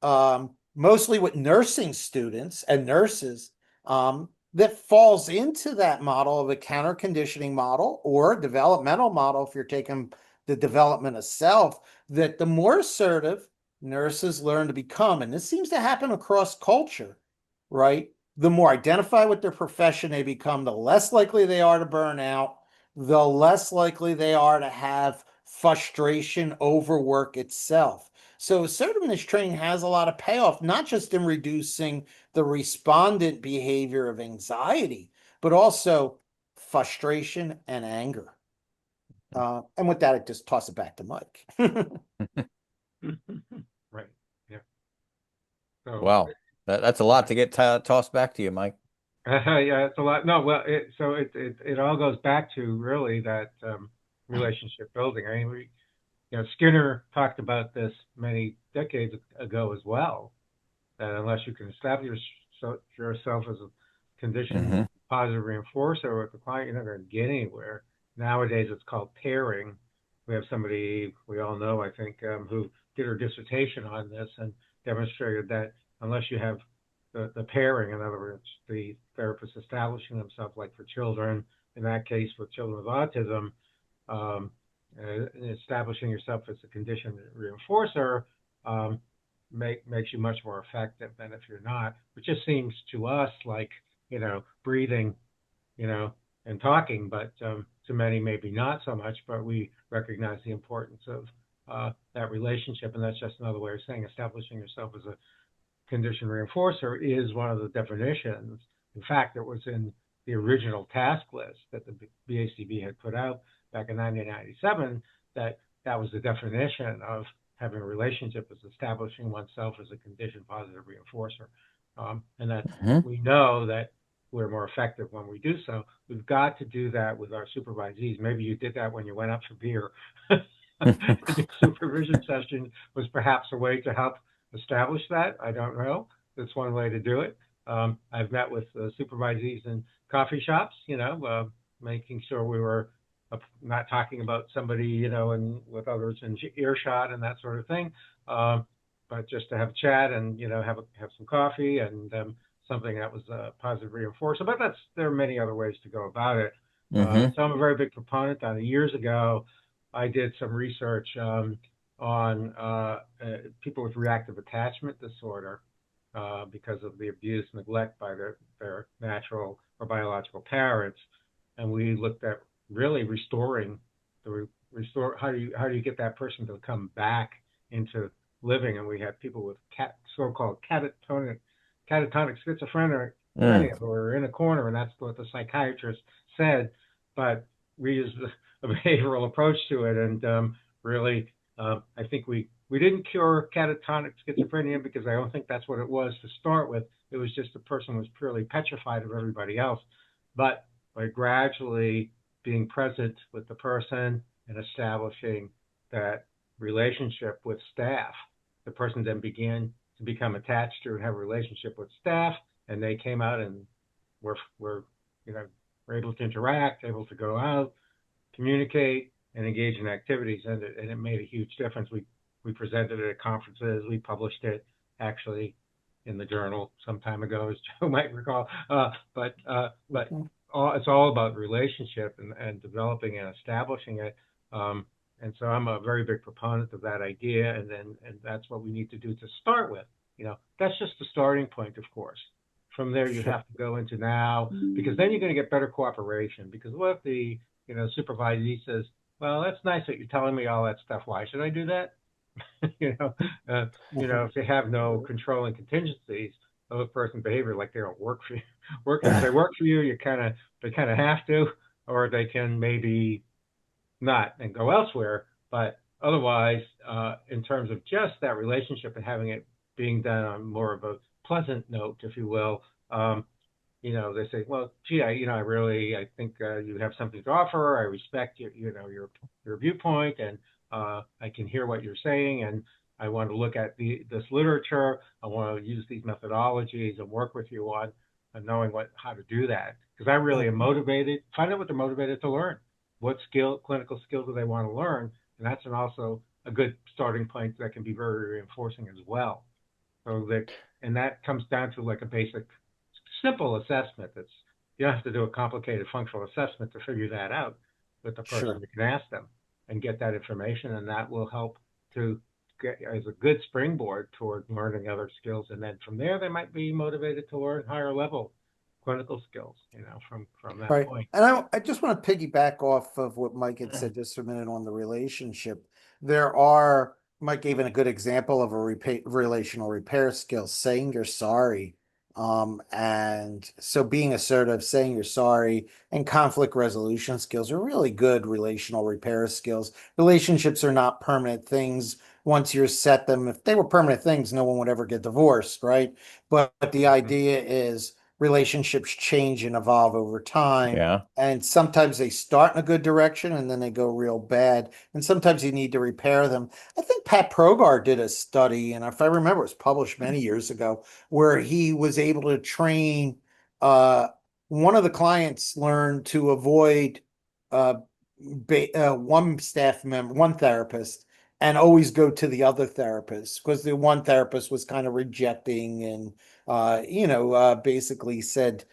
mostly with nursing students and nurses, that falls into that model of a counter conditioning model or developmental model, if you're taking the development of self, that the more assertive nurses learn to become, and this seems to happen across culture, right? The more identified with their profession they become, the less likely they are to burn out, the less likely they are to have frustration over work itself. So assertiveness training has a lot of payoff, not just in reducing the respondent behavior of anxiety, but also frustration and anger. And with that, I just toss it back to Mike. Right. Yeah. So, Wow, that's a lot to get tossed back to you, Mike. yeah, it's a lot. No, well, it all goes back to really that relationship building. I mean, Skinner talked about this many decades ago as well, that unless you can establish yourself as a conditioned Hmm. positive reinforcer with the client, you're not going to get anywhere. Nowadays, it's called pairing. We have somebody we all know, I think, who did her dissertation on this and demonstrated that unless you have the pairing, in other words, the therapist establishing themselves, like for children, in that case, with children with autism, um, establishing yourself as a conditioned reinforcer, makes you much more effective than if you're not. It just seems to us like, breathing, you know, and talking, but to many maybe not so much. But we recognize the importance of that relationship, and that's just another way of saying establishing yourself as a condition reinforcer is one of the definitions. In fact, it was in the original task list that the BACB had put out back in 1997, that was the definition of having a relationship, as establishing oneself as a conditioned positive reinforcer. And that Hmm. we know that we're more effective when we do so. We've got to do that with our supervisees. Maybe you did that when you went up for beer. The supervision session was perhaps a way to help establish that. I don't know. That's one way to do it. I've met with supervisees in coffee shops, making sure we were not talking about somebody, and with others in earshot and that sort of thing, but just to have a chat and, have some coffee and something that was a positive reinforcer. But there are many other ways to go about it. Hmm. So I'm a very big proponent on it. Years ago, I did some research on people with reactive attachment disorder because of the abuse, neglect by their natural or biological parents, and we looked at really restoring how do you get that person to come back into living, and we had people with so-called catatonic schizophrenia Mm. who were in a corner, and that's what the psychiatrist said, but we used a behavioral approach to it, and really, I think we didn't cure catatonic schizophrenia because I don't think that's what it was to start with. It was just the person was purely petrified of everybody else. But by gradually being present with the person and establishing that relationship with staff, the person then began to become attached to and have a relationship with staff, and they came out and were were able to interact, able to go out, communicate, and engage in activities, and it made a huge difference. We presented it at conferences. We published it actually in the journal some time ago, as Joe might recall. But it's all about relationship and developing and establishing it. And so I'm a very big proponent of that idea, and that's what we need to do to start with. That's just the starting point, of course. From there, you Sure. have to go into now, because then you're going to get better cooperation. Because what if the supervisee says, "Well, that's nice that you're telling me all that stuff. Why should I do that?" you know, if they have no controlling contingencies of a person's behavior, like they don't work for you, if they work for you, they kind of have to, or they can maybe not and go elsewhere. But otherwise, in terms of just that relationship and having it being done on more of a pleasant note, if you will, they say, well, gee, I think you have something to offer. I respect your viewpoint, and I can hear what you're saying, and I want to look at this literature. I want to use these methodologies and work with you on knowing how to do that, because I really am motivated. Find out what they're motivated to learn. What clinical skills do they want to learn? And that's also a good starting point that can be very reinforcing as well. And that comes down to like a basic, simple assessment. You don't have to do a complicated functional assessment to figure that out with the person. Sure. You can ask them and get that information, and that will help to get as a good springboard toward learning other skills. And then from there, they might be motivated to learn higher level clinical skills, from that Right. point. And I just want to piggyback off of what Mike had said just a minute on the relationship. Mike gave a good example of a relational repair skill, saying you're sorry. And so being assertive, saying you're sorry, and conflict resolution skills are really good relational repair skills. Relationships are not permanent things. Once you set them, if they were permanent things, no one would ever get divorced, right? But the idea is relationships change and evolve over time. Yeah. And sometimes they start in a good direction and then they go real bad. And sometimes you need to repair them. I think Pat Progar did a study, and if I remember, it was published many years ago, where he was able to train uh, one of the clients learned to avoid uh, one staff member, one therapist, and always go to the other therapist because the one therapist was kind of rejecting and basically said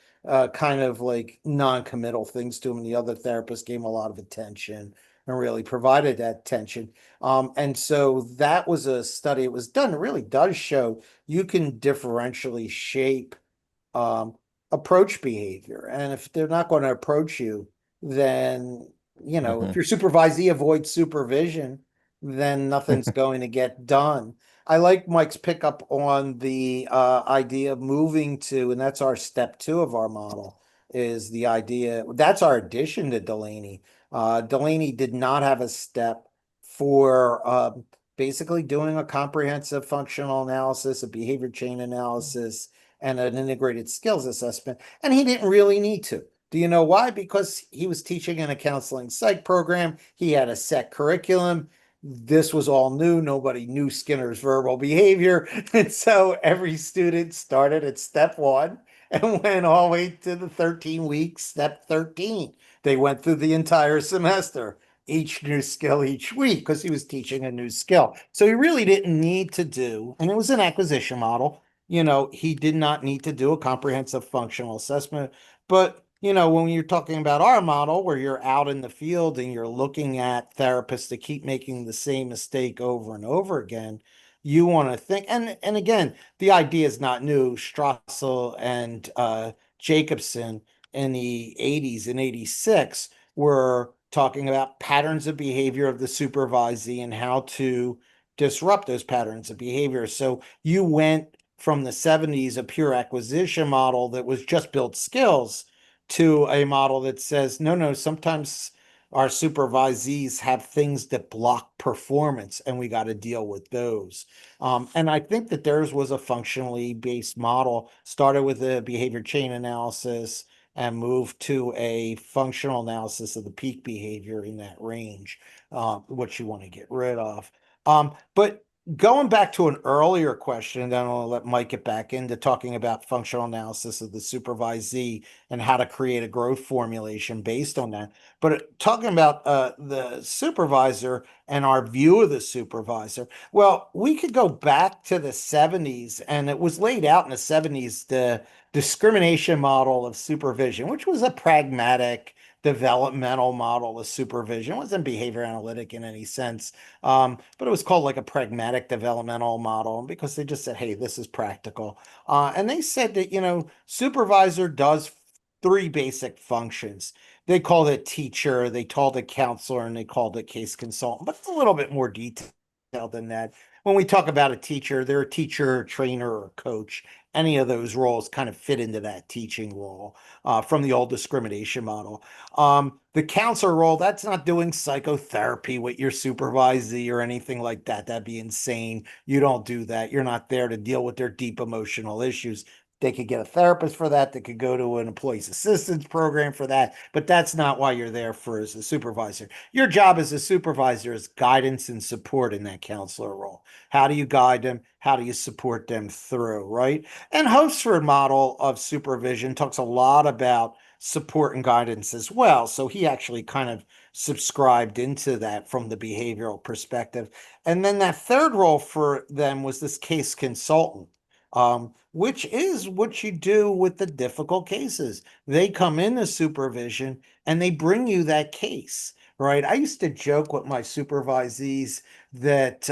kind of like non-committal things to him. And the other therapist gave him a lot of attention and really provided that attention. And so that was a study. It was done. It really does show you can differentially shape um, approach behavior. And if they're not going to approach you, then, if your supervisee avoids supervision, then nothing's going to get done. I like Mike's pickup on the idea of moving to, and that's our step two of our model, is the idea that's our addition to Delaney. Delaney did not have a step for basically doing a comprehensive functional analysis, a behavior chain analysis, and an integrated skills assessment. And he didn't really need to. Do you know why? Because he was teaching in a counseling psych program. He had a set curriculum. This was all new. Nobody knew Skinner's verbal behavior. And so every student started at step one and went all the way to the 13 weeks, step 13. They went through the entire semester, each new skill each week, because he was teaching a new skill. So he really didn't need to do, and it was an acquisition model. He did not need to do a comprehensive functional assessment. But, when you're talking about our model where you're out in the field and you're looking at therapists that keep making the same mistake over and over again, you want to think, and again, the idea is not new. Strassel and Jacobson in the 80s and 86 were talking about patterns of behavior of the supervisee and how to disrupt those patterns of behavior. So you went from the 70s, a pure acquisition model that was just built skills, to a model that says, no, no, sometimes our supervisees have things that block performance and we got to deal with those. And I think that theirs was a functionally based model, started with a behavior chain analysis and moved to a functional analysis of the peak behavior in that range, what you want to get rid of. But going back to an earlier question, and then I'll let Mike get back into talking about functional analysis of the supervisee and how to create a growth formulation based on that. But talking about the supervisor and our view of the supervisor, well, we could go back to the 70s, and it was laid out in the 70s, the discrimination model of supervision, which was a pragmatic developmental model of supervision. It wasn't behavior analytic in any sense, but it was called like a pragmatic developmental model because they just said, hey, this is practical. And they said that, supervisor does three basic functions. They called it teacher, they called it counselor, and they called it case consultant, but it's a little bit more detailed than that. When we talk about a teacher, they're a teacher, trainer, or coach. Any of those roles kind of fit into that teaching role from the old discrimination model. The counselor role, that's not doing psychotherapy with your supervisee or anything like that. That'd be insane. You don't do that. You're not there to deal with their deep emotional issues. They could get a therapist for that. They could go to an employee's assistance program for that. But that's not why you're there for as a supervisor. Your job as a supervisor is guidance and support in that counselor role. How do you guide them? How do you support them through, right? And Hofstra model of supervision talks a lot about support and guidance as well. So he actually kind of subscribed into that from the behavioral perspective. And then that third role for them was this case consultant, which is what you do with the difficult cases. They come into supervision and they bring you that case, right? I used to joke with my supervisees that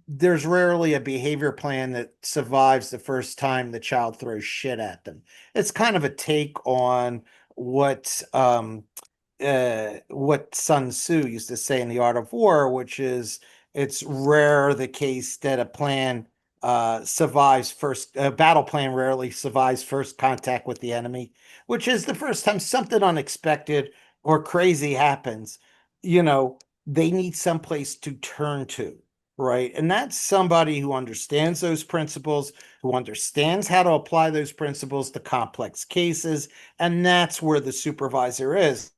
there's rarely a behavior plan that survives the first time the child throws shit at them. It's kind of a take on what Sun Tzu used to say in The Art of War, which is it's rare the case that a plan survives first, a battle plan rarely survives first contact with the enemy, which is the first time something unexpected or crazy happens, they need someplace to turn to, right? And that's somebody who understands those principles, who understands how to apply those principles to complex cases, and that's where the supervisor is.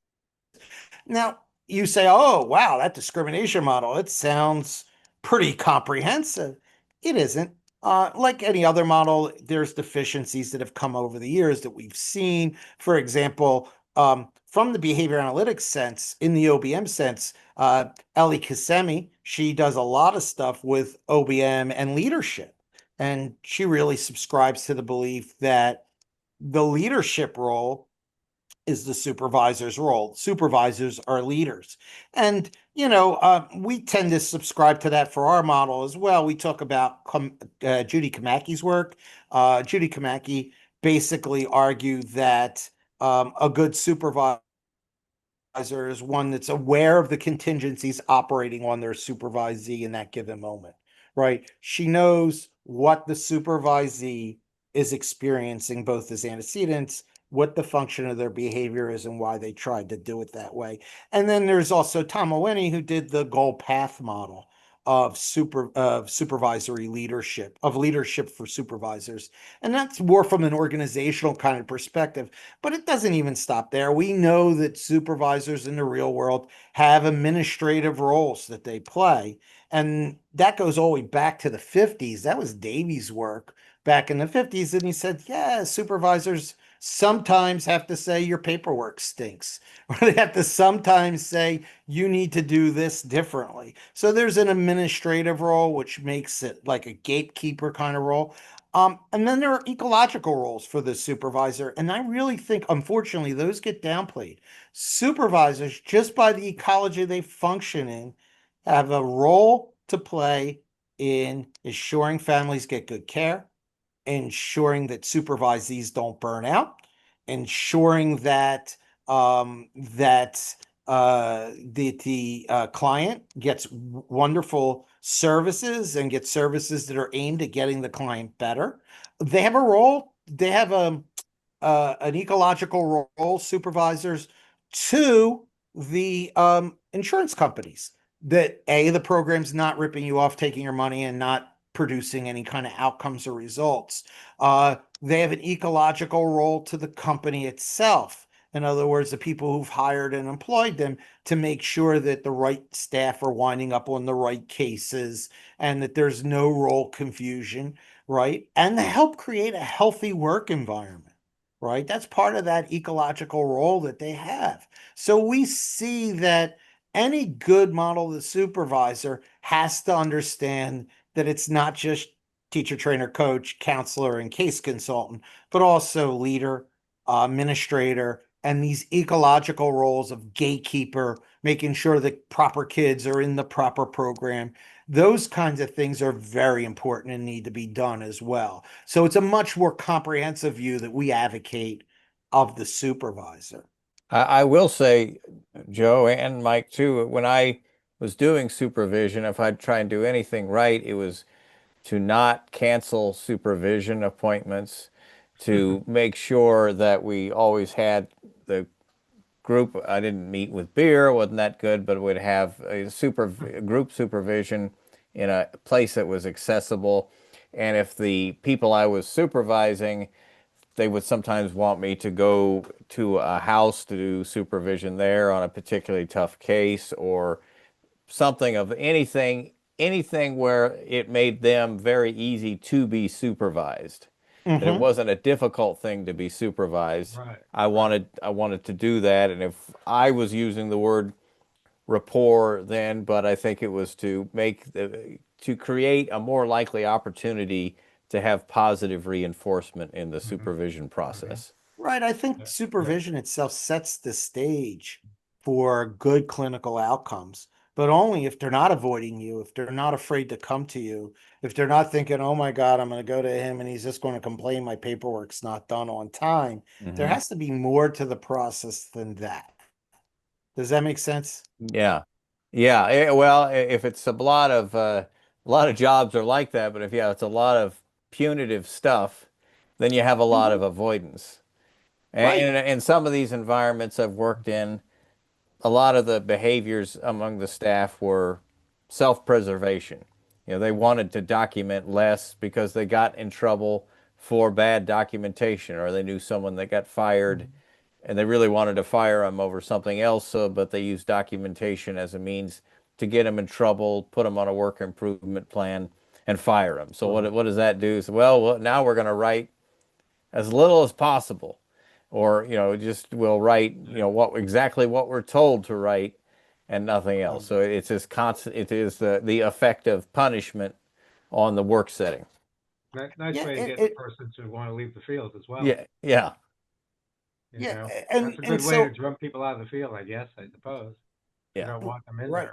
Now, you say, oh, wow, that discrimination model, it sounds pretty comprehensive. It isn't. Like any other model, there's deficiencies that have come over the years that we've seen. For example, from the behavior analytics sense, in the OBM sense, Ellie Kasemi, she does a lot of stuff with OBM and leadership. And she really subscribes to the belief that the leadership role is the supervisor's role. Supervisors are leaders. And, we tend to subscribe to that for our model as well. We talk about Judy Kamaki's work. Judy Kamaki basically argued that a good supervisor is one that's aware of the contingencies operating on their supervisee in that given moment, right? She knows what the supervisee is experiencing, both as antecedents, what the function of their behavior is, and why they tried to do it that way. And then there's also Tom Oweni, who did the goal path model of supervisory leadership, of leadership for supervisors. And that's more from an organizational kind of perspective. But it doesn't even stop there. We know that supervisors in the real world have administrative roles that they play. And that goes all the way back to the 50s. That was Davies' work back in the 50s. And he said, yeah, supervisors sometimes have to say your paperwork stinks, or they have to sometimes say you need to do this differently. So there's an administrative role, which makes it like a gatekeeper kind of role. And then there are ecological roles for the supervisor. And I really think, unfortunately, those get downplayed. Supervisors, just by the ecology they function in, have a role to play in ensuring families get good care, ensuring that supervisees don't burn out, ensuring that the client gets wonderful services and gets services that are aimed at getting the client better. They have a role. They have an ecological role, supervisors, to the insurance companies, that the program's not ripping you off, taking your money, and not producing any kind of outcomes or results. They have an ecological role to the company itself. In other words, the people who've hired and employed them, to make sure that the right staff are winding up on the right cases and that there's no role confusion, right? And to help create a healthy work environment, right? That's part of that ecological role that they have. So we see that any good model of the supervisor has to understand that it's not just teacher, trainer, coach, counselor, and case consultant, but also leader, administrator, and these ecological roles of gatekeeper, making sure that proper kids are in the proper program. Those kinds of things are very important and need to be done as well. So it's a much more comprehensive view that we advocate of the supervisor. I will say, Joe and Mike too, when I was doing supervision, if I'd try and do anything right, it was to not cancel supervision appointments, to make sure that we always had the group. I didn't meet with beer, wasn't that good, but would have a group supervision in a place that was accessible. And if the people I was supervising, they would sometimes want me to go to a house to do supervision there on a particularly tough case or something of anything where it made them very easy to be supervised. That it Mm-hmm. wasn't a difficult thing to be supervised. Right. I wanted to do that, and if I was using the word rapport then, but I think it was to create a more likely opportunity to have positive reinforcement in the Mm-hmm. supervision Mm-hmm. process. Right. I think Yeah. Yeah. supervision itself sets the stage for good clinical outcomes, but only if they're not avoiding you, if they're not afraid to come to you, if they're not thinking, oh my God, I'm going to go to him and he's just going to complain my paperwork's not done on time. There Hmm. has to be more to the process than that. Does that make sense? Yeah. Yeah. Well, if it's a lot of jobs are like that, but if yeah, it's a lot of punitive stuff, then you have a lot of Mhm. avoidance. Right. And in some of these environments I've worked in, a lot of the behaviors among the staff were self-preservation. They wanted to document less because they got in trouble for bad documentation, or they knew someone that got fired and they really wanted to fire them over something else, but they used documentation as a means to get them in trouble, put them on a work improvement plan, and fire them. So what does that do? So, well, now we're going to write as little as possible, or just we'll write what we're told to write and nothing else. So it's this constant. It is the effect of punishment on the work setting. Nice Yeah. way to get the person to want to leave the field as well. Yeah, yeah, You Yeah. know, And that's a and good way to so drum people out of the field, I guess, I suppose. You yeah. don't want them in right.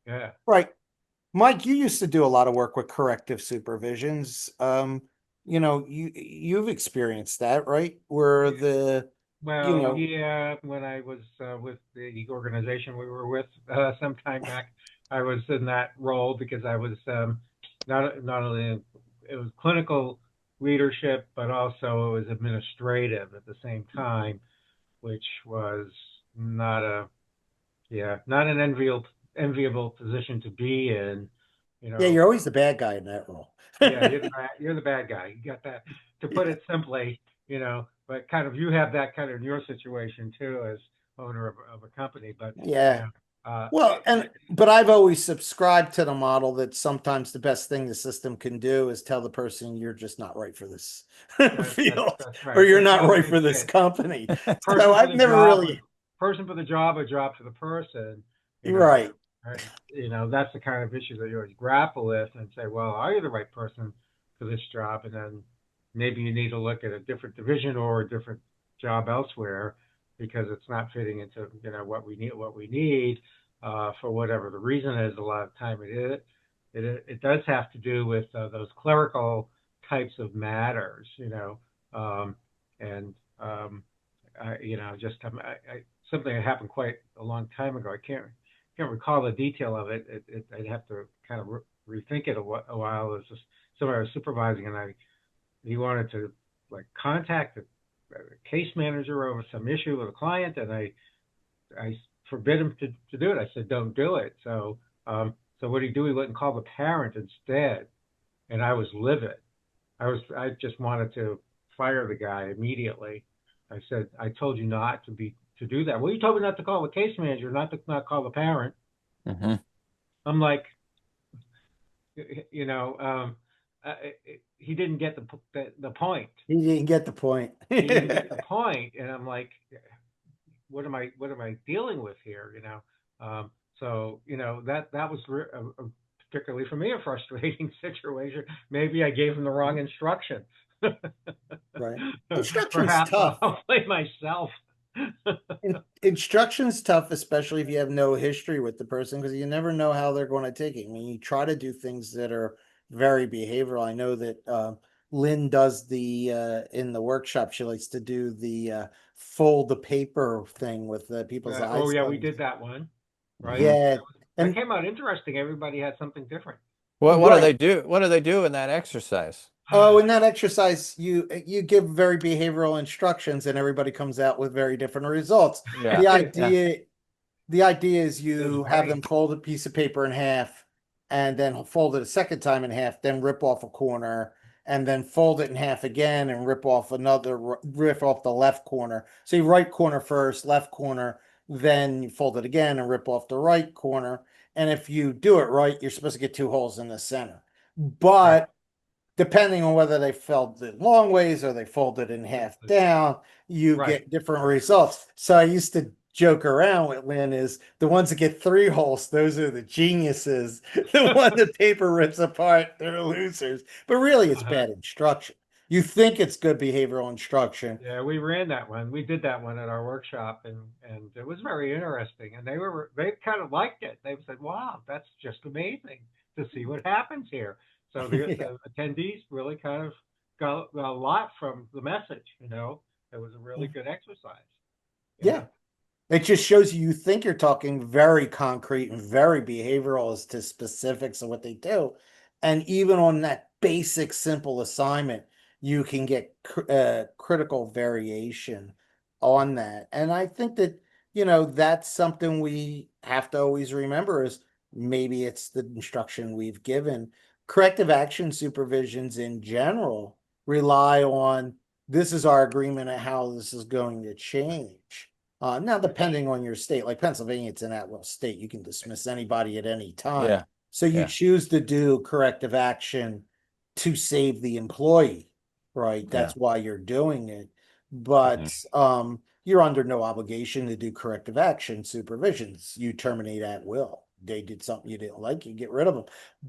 there. Yeah. Right. Mike, you used to do a lot of work with corrective supervisions. You've experienced that, right? Where Well, know, yeah, when I was with the organization we were with some time back, I was in that role because I was not only it was clinical leadership, but also it was administrative at the same time, which was not a not an enviable position to be in, you yeah, know. you're always the bad guy in that role. Yeah, you're the bad guy. You got that. To put Yeah. it simply, but kind of you have that kind of in your situation too as owner of a company. But you Yeah. know, Well, but I've always subscribed to the model that sometimes the best thing the system can do is tell the person you're just not right for this field that's or right. you're That's not always right been for this it. company. So Person for I've the never job, really person for the job, a job for the person. You know, right. that's the kind of issue that you always grapple with and say, well, are you the right person for this job? And then maybe you need to look at a different division or a different job elsewhere because it's not fitting into what we need for whatever the reason is. A lot of time it does have to do with those clerical types of matters, um, and just something that happened quite a long time ago. I can't recall the detail of it. I'd have to kind of rethink it a while. It was just somebody I was supervising, and he wanted to like contact a case manager over some issue with a client, and I forbid him to do it. I said, don't do it. So what did he do? He went and called the parent instead, and I was livid. I just wanted to fire the guy immediately. I said, I told you not to do that. Well, you told me not to call the case manager, not call the parent. Hmm. I'm like, you know, uh, he didn't get the point. He didn't get the point. He didn't get the point, and I'm like, what am I dealing with here? So that was particularly for me a frustrating situation. Maybe I gave him the wrong instruction. Right. Instruction's Perhaps tough. I'll blame myself. Instruction's tough, especially if you have no history with the person, because you never know how they're going to take it. I mean, you try to do things that are very behavioral. I know that Lynn does the in the workshop, she likes to do the fold the paper thing with people's Oh eyes yeah, we closed. did that one, right? Mhm. Yeah, That and came out interesting. Everybody had something different. What do right. they do? What do they do in that exercise? Oh, in that exercise, you give very behavioral instructions, and everybody comes out with very different results. Yeah. The Yeah. idea The idea is His you have them brain. fold a piece of paper in half and then fold it a second time in half, then rip off a corner and then fold it in half again and rip off the left corner. So you right corner first, left corner, then you fold it again and rip off the right corner. And if you do it right, you're supposed to get two holes in the center. Right. But depending on whether they fold it long ways or they fold it in half down, you Right. get different results. So I used to joke around with Lynn is the ones that get three holes, those are the geniuses. The one the paper rips apart, they're losers. But really, it's Uh-huh. bad instruction. You think it's good behavioral instruction. Yeah, we ran that one. We did that one at our workshop, and it was very interesting. And they kind of liked it. They said, "Wow, that's just amazing to see what happens here." So Yeah. the attendees really kind of got a lot from the message. It was a really good exercise. Yeah. Yeah. It just shows you think you're talking very concrete and very behavioral as to specifics of what they do. And even on that basic, simple assignment, you can get critical variation on that. And I think that, that's something we have to always remember is maybe it's the instruction we've given. Corrective action supervisions in general rely on this is our agreement of how this is going to change. Now, Which depending on your state, like Pennsylvania, it's an at-will state. You can dismiss anybody at any time. Yeah. So you Yeah. choose to do corrective action to save the employee, right? Yeah. That's why you're doing it. Mhm. But you're under no obligation to do corrective action supervisions. You terminate at will. They did something you didn't like, you get rid of them.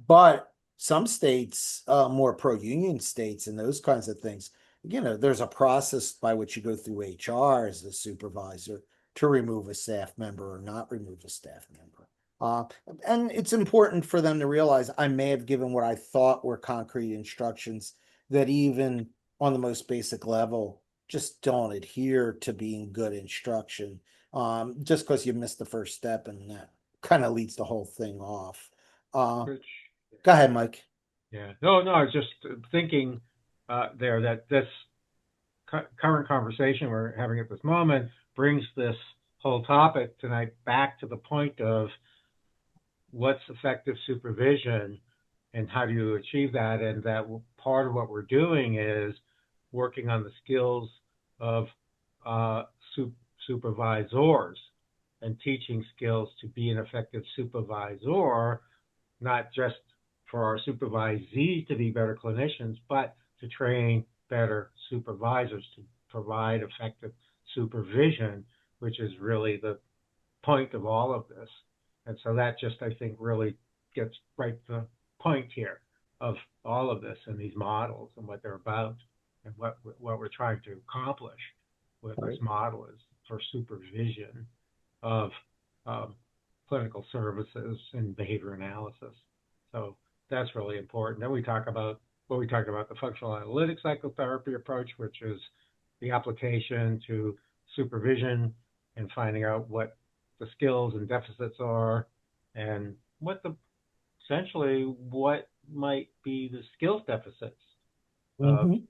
But some states, more pro-union states and those kinds of things, there's a process by which you go through HR as the supervisor to remove a staff member or not remove a staff member. Uh, and it's important for them to realize I may have given what I thought were concrete instructions that even on the most basic level just don't adhere to being good instruction. Just because you missed the first step and that kind of leads the whole thing off. which Go ahead, Mike. Yeah. No, no, I was just thinking there that this current conversation we're having at this moment brings this whole topic tonight back to the point of what's effective supervision and how do you achieve that. And that part of what we're doing is working on the skills of uh, supervisors and teaching skills to be an effective supervisor, not just for our supervisees to be better clinicians, but to train better supervisors to provide effective supervision, which is really the point of all of this. And so that just, I think, really gets right to the point here of all of this and these models and what they're about and what we're trying to accomplish with this Right. model is for supervision of um, clinical services and behavior analysis. So that's really important. Then we talk about the functional analytic psychotherapy approach, which is the application to supervision and finding out what the skills and deficits are and essentially what might be the skills deficits of Mhm.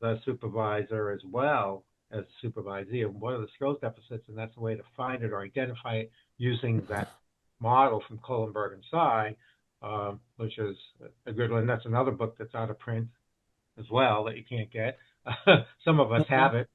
the supervisor as well as supervisee, and what are the skills deficits, and that's the way to find it or identify it using that model from Kohlenberg and Tsai, which is a good one. That's another book that's out of print as well that you can't get. Some of us Mhm. have it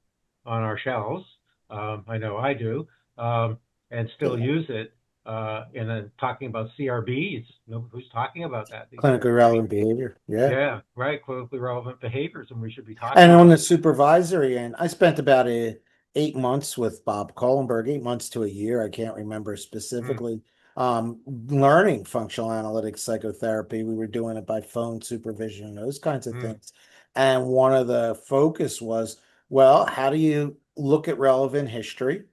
on our shelves. I know I do, and still Yeah. use it. And then talking about CRBs, who's talking about that these days, Clinically right? relevant behavior. Yeah. Yeah, right. Clinically relevant behaviors, and we should be And talking on about. the supervisory end, I spent about 8 months with Bob Kohlenberg, 8 months to a year. I can't remember Mm, specifically. Learning functional analytics psychotherapy. We were doing it by phone supervision and those kinds of mm, things. And one of the focus was, well, how do you look at relevant history,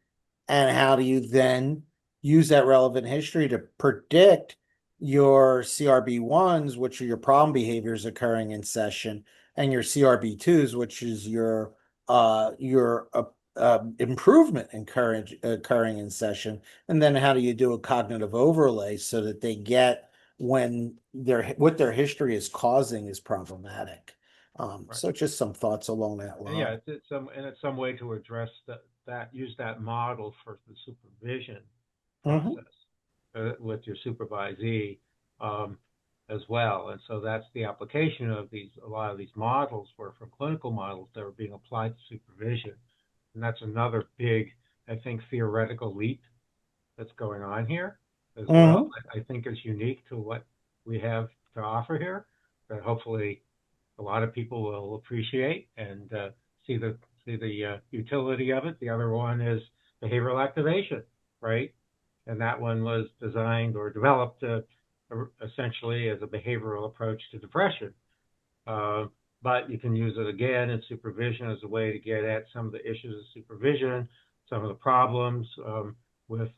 and how do you then use that relevant history to predict your CRB1s, which are your problem behaviors occurring in session, and your CRB2s, which is your improvement occurring in session. And then how do you do a cognitive overlay so that they get when what their history is causing is problematic. Right. So just some thoughts along that And yeah, line. it's some way to address use that model for the supervision Mhm. process with your supervisee um, as well. And so that's the application of a lot of these models were from clinical models that are being applied to supervision. And that's another big, I think, theoretical leap that's going on here as well. Mhm. I think is unique to what we have to offer here that hopefully a lot of people will appreciate and see the utility of it. The other one is behavioral activation, right? And that one was designed or developed essentially as a behavioral approach to depression. Uh, but you can use it again in supervision as a way to get at some of the issues of supervision, some of the problems with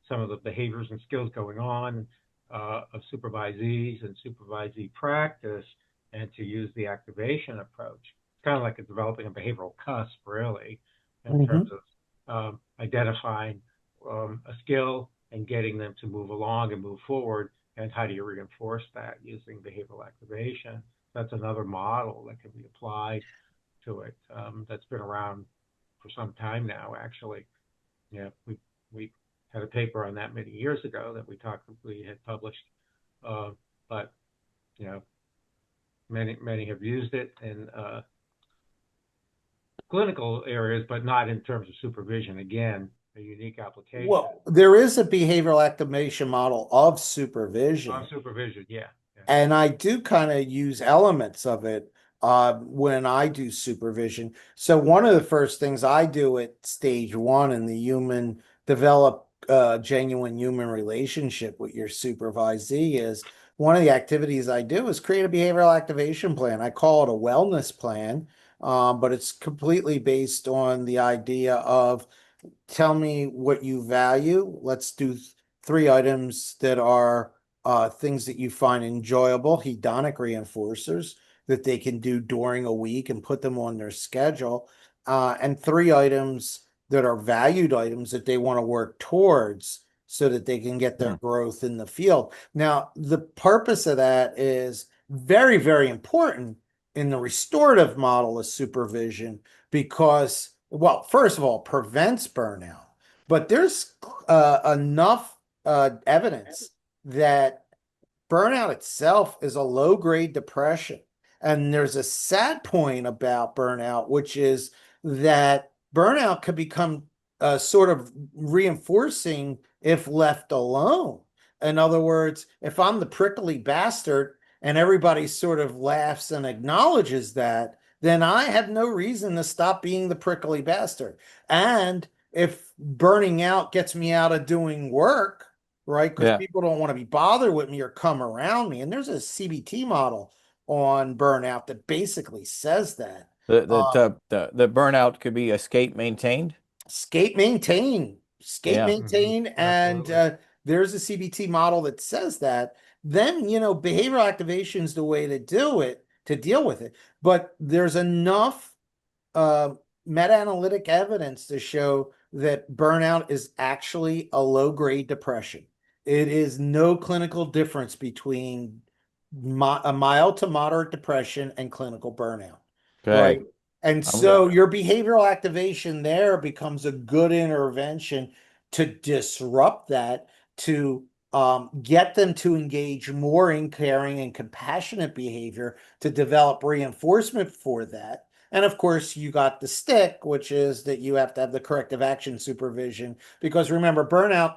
some of the behaviors and skills going on of supervisees and supervisee practice, and to use the activation approach. It's kind of like developing a behavioral cusp, really, in terms Mhm. of identifying a skill and getting them to move along and move forward. And how do you reinforce that using behavioral activation? That's another model that can be applied to it. That's been around for some time now, actually. Yeah, we had a paper on that many years ago that we had published, uh, but you know, many have used it in clinical areas, but not in terms of supervision. Again, a unique application Well, there is a behavioral activation model of supervision, on supervision. Yeah, yeah, and I do kind of use elements of it when I do supervision. So one of the first things I do at stage one in the human develop genuine human relationship with your supervisee is one of the activities I do is create a behavioral activation plan. I call it a wellness plan, but it's completely based on the idea of tell me what you value. Let's do three items that are things that you find enjoyable, hedonic reinforcers that they can do during a week and put them on their schedule, and three items that are valued items that they want to work towards so that they can get their Hmm. growth in the field. Now, the purpose of that is very, very important in the restorative model of supervision because, well, first of all, prevents burnout, but there's enough evidence that burnout itself is a low grade depression. And there's a sad point about burnout, which is that burnout could become sort of reinforcing if left alone. In other words, if I'm the prickly bastard and everybody sort of laughs and acknowledges that, then I have no reason to stop being the prickly bastard. And if burning out gets me out of doing work, right? Because Yeah. people don't want to be bothered with me or come around me. And there's a CBT model on burnout that basically says that. Uh, The burnout could be escape maintained. skate Yeah. maintain, and absolutely. there's a CBT model that says that. Then, behavioral activation is the way to do it, to deal with it. But there's enough uh, meta-analytic evidence to show that burnout is actually a low-grade depression. It is no clinical difference between a mild to moderate depression and clinical burnout, right? Okay. And I'm gonna. so your behavioral activation there becomes a good intervention to disrupt that, to get them to engage more in caring and compassionate behavior, to develop reinforcement for that. And of course, you got the stick, which is that you have to have the corrective action supervision. Because remember, burnout,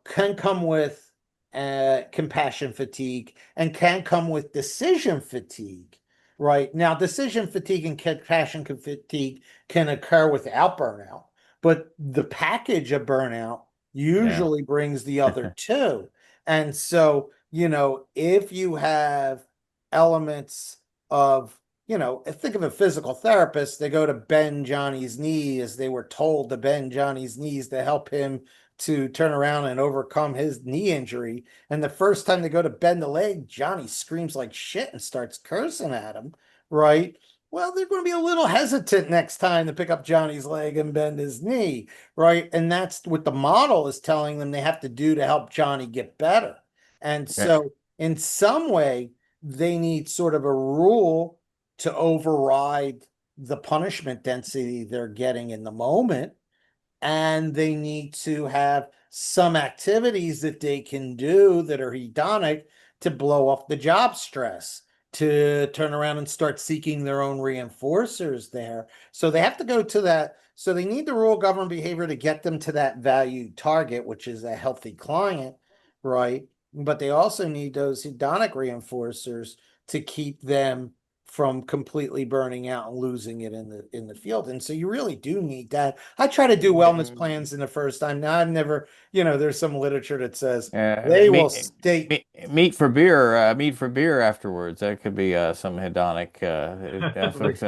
can come with compassion fatigue and can come with decision fatigue, right? Now, decision fatigue and compassion fatigue can occur without burnout, but the package of burnout Yeah. usually brings the other two. And so, if you have elements of, think of a physical therapist. They go to bend Johnny's knee as they were told to bend Johnny's knees to help him to turn around and overcome his knee injury. And the first time they go to bend the leg, Johnny screams like shit and starts cursing at him, right? Well, they're going to be a little hesitant next time to pick up Johnny's leg and bend his knee, right? And that's what the model is telling them they have to do to help Johnny get better. And Okay. so, in some way, they need sort of a rule to override the punishment density they're getting in the moment. And they need to have some activities that they can do that are hedonic to blow off the job stress, to turn around and start seeking their own reinforcers there. So they have to go to that. So they need the rule govern behavior to get them to that value target, which is a healthy client, right? But they also need those hedonic reinforcers to keep them from completely burning out and losing it in the field. And so you really do need that. I try to do wellness plans in the first time. Now I've never, there's some literature that says they will state Meat for beer afterwards. That could be some hedonic fix.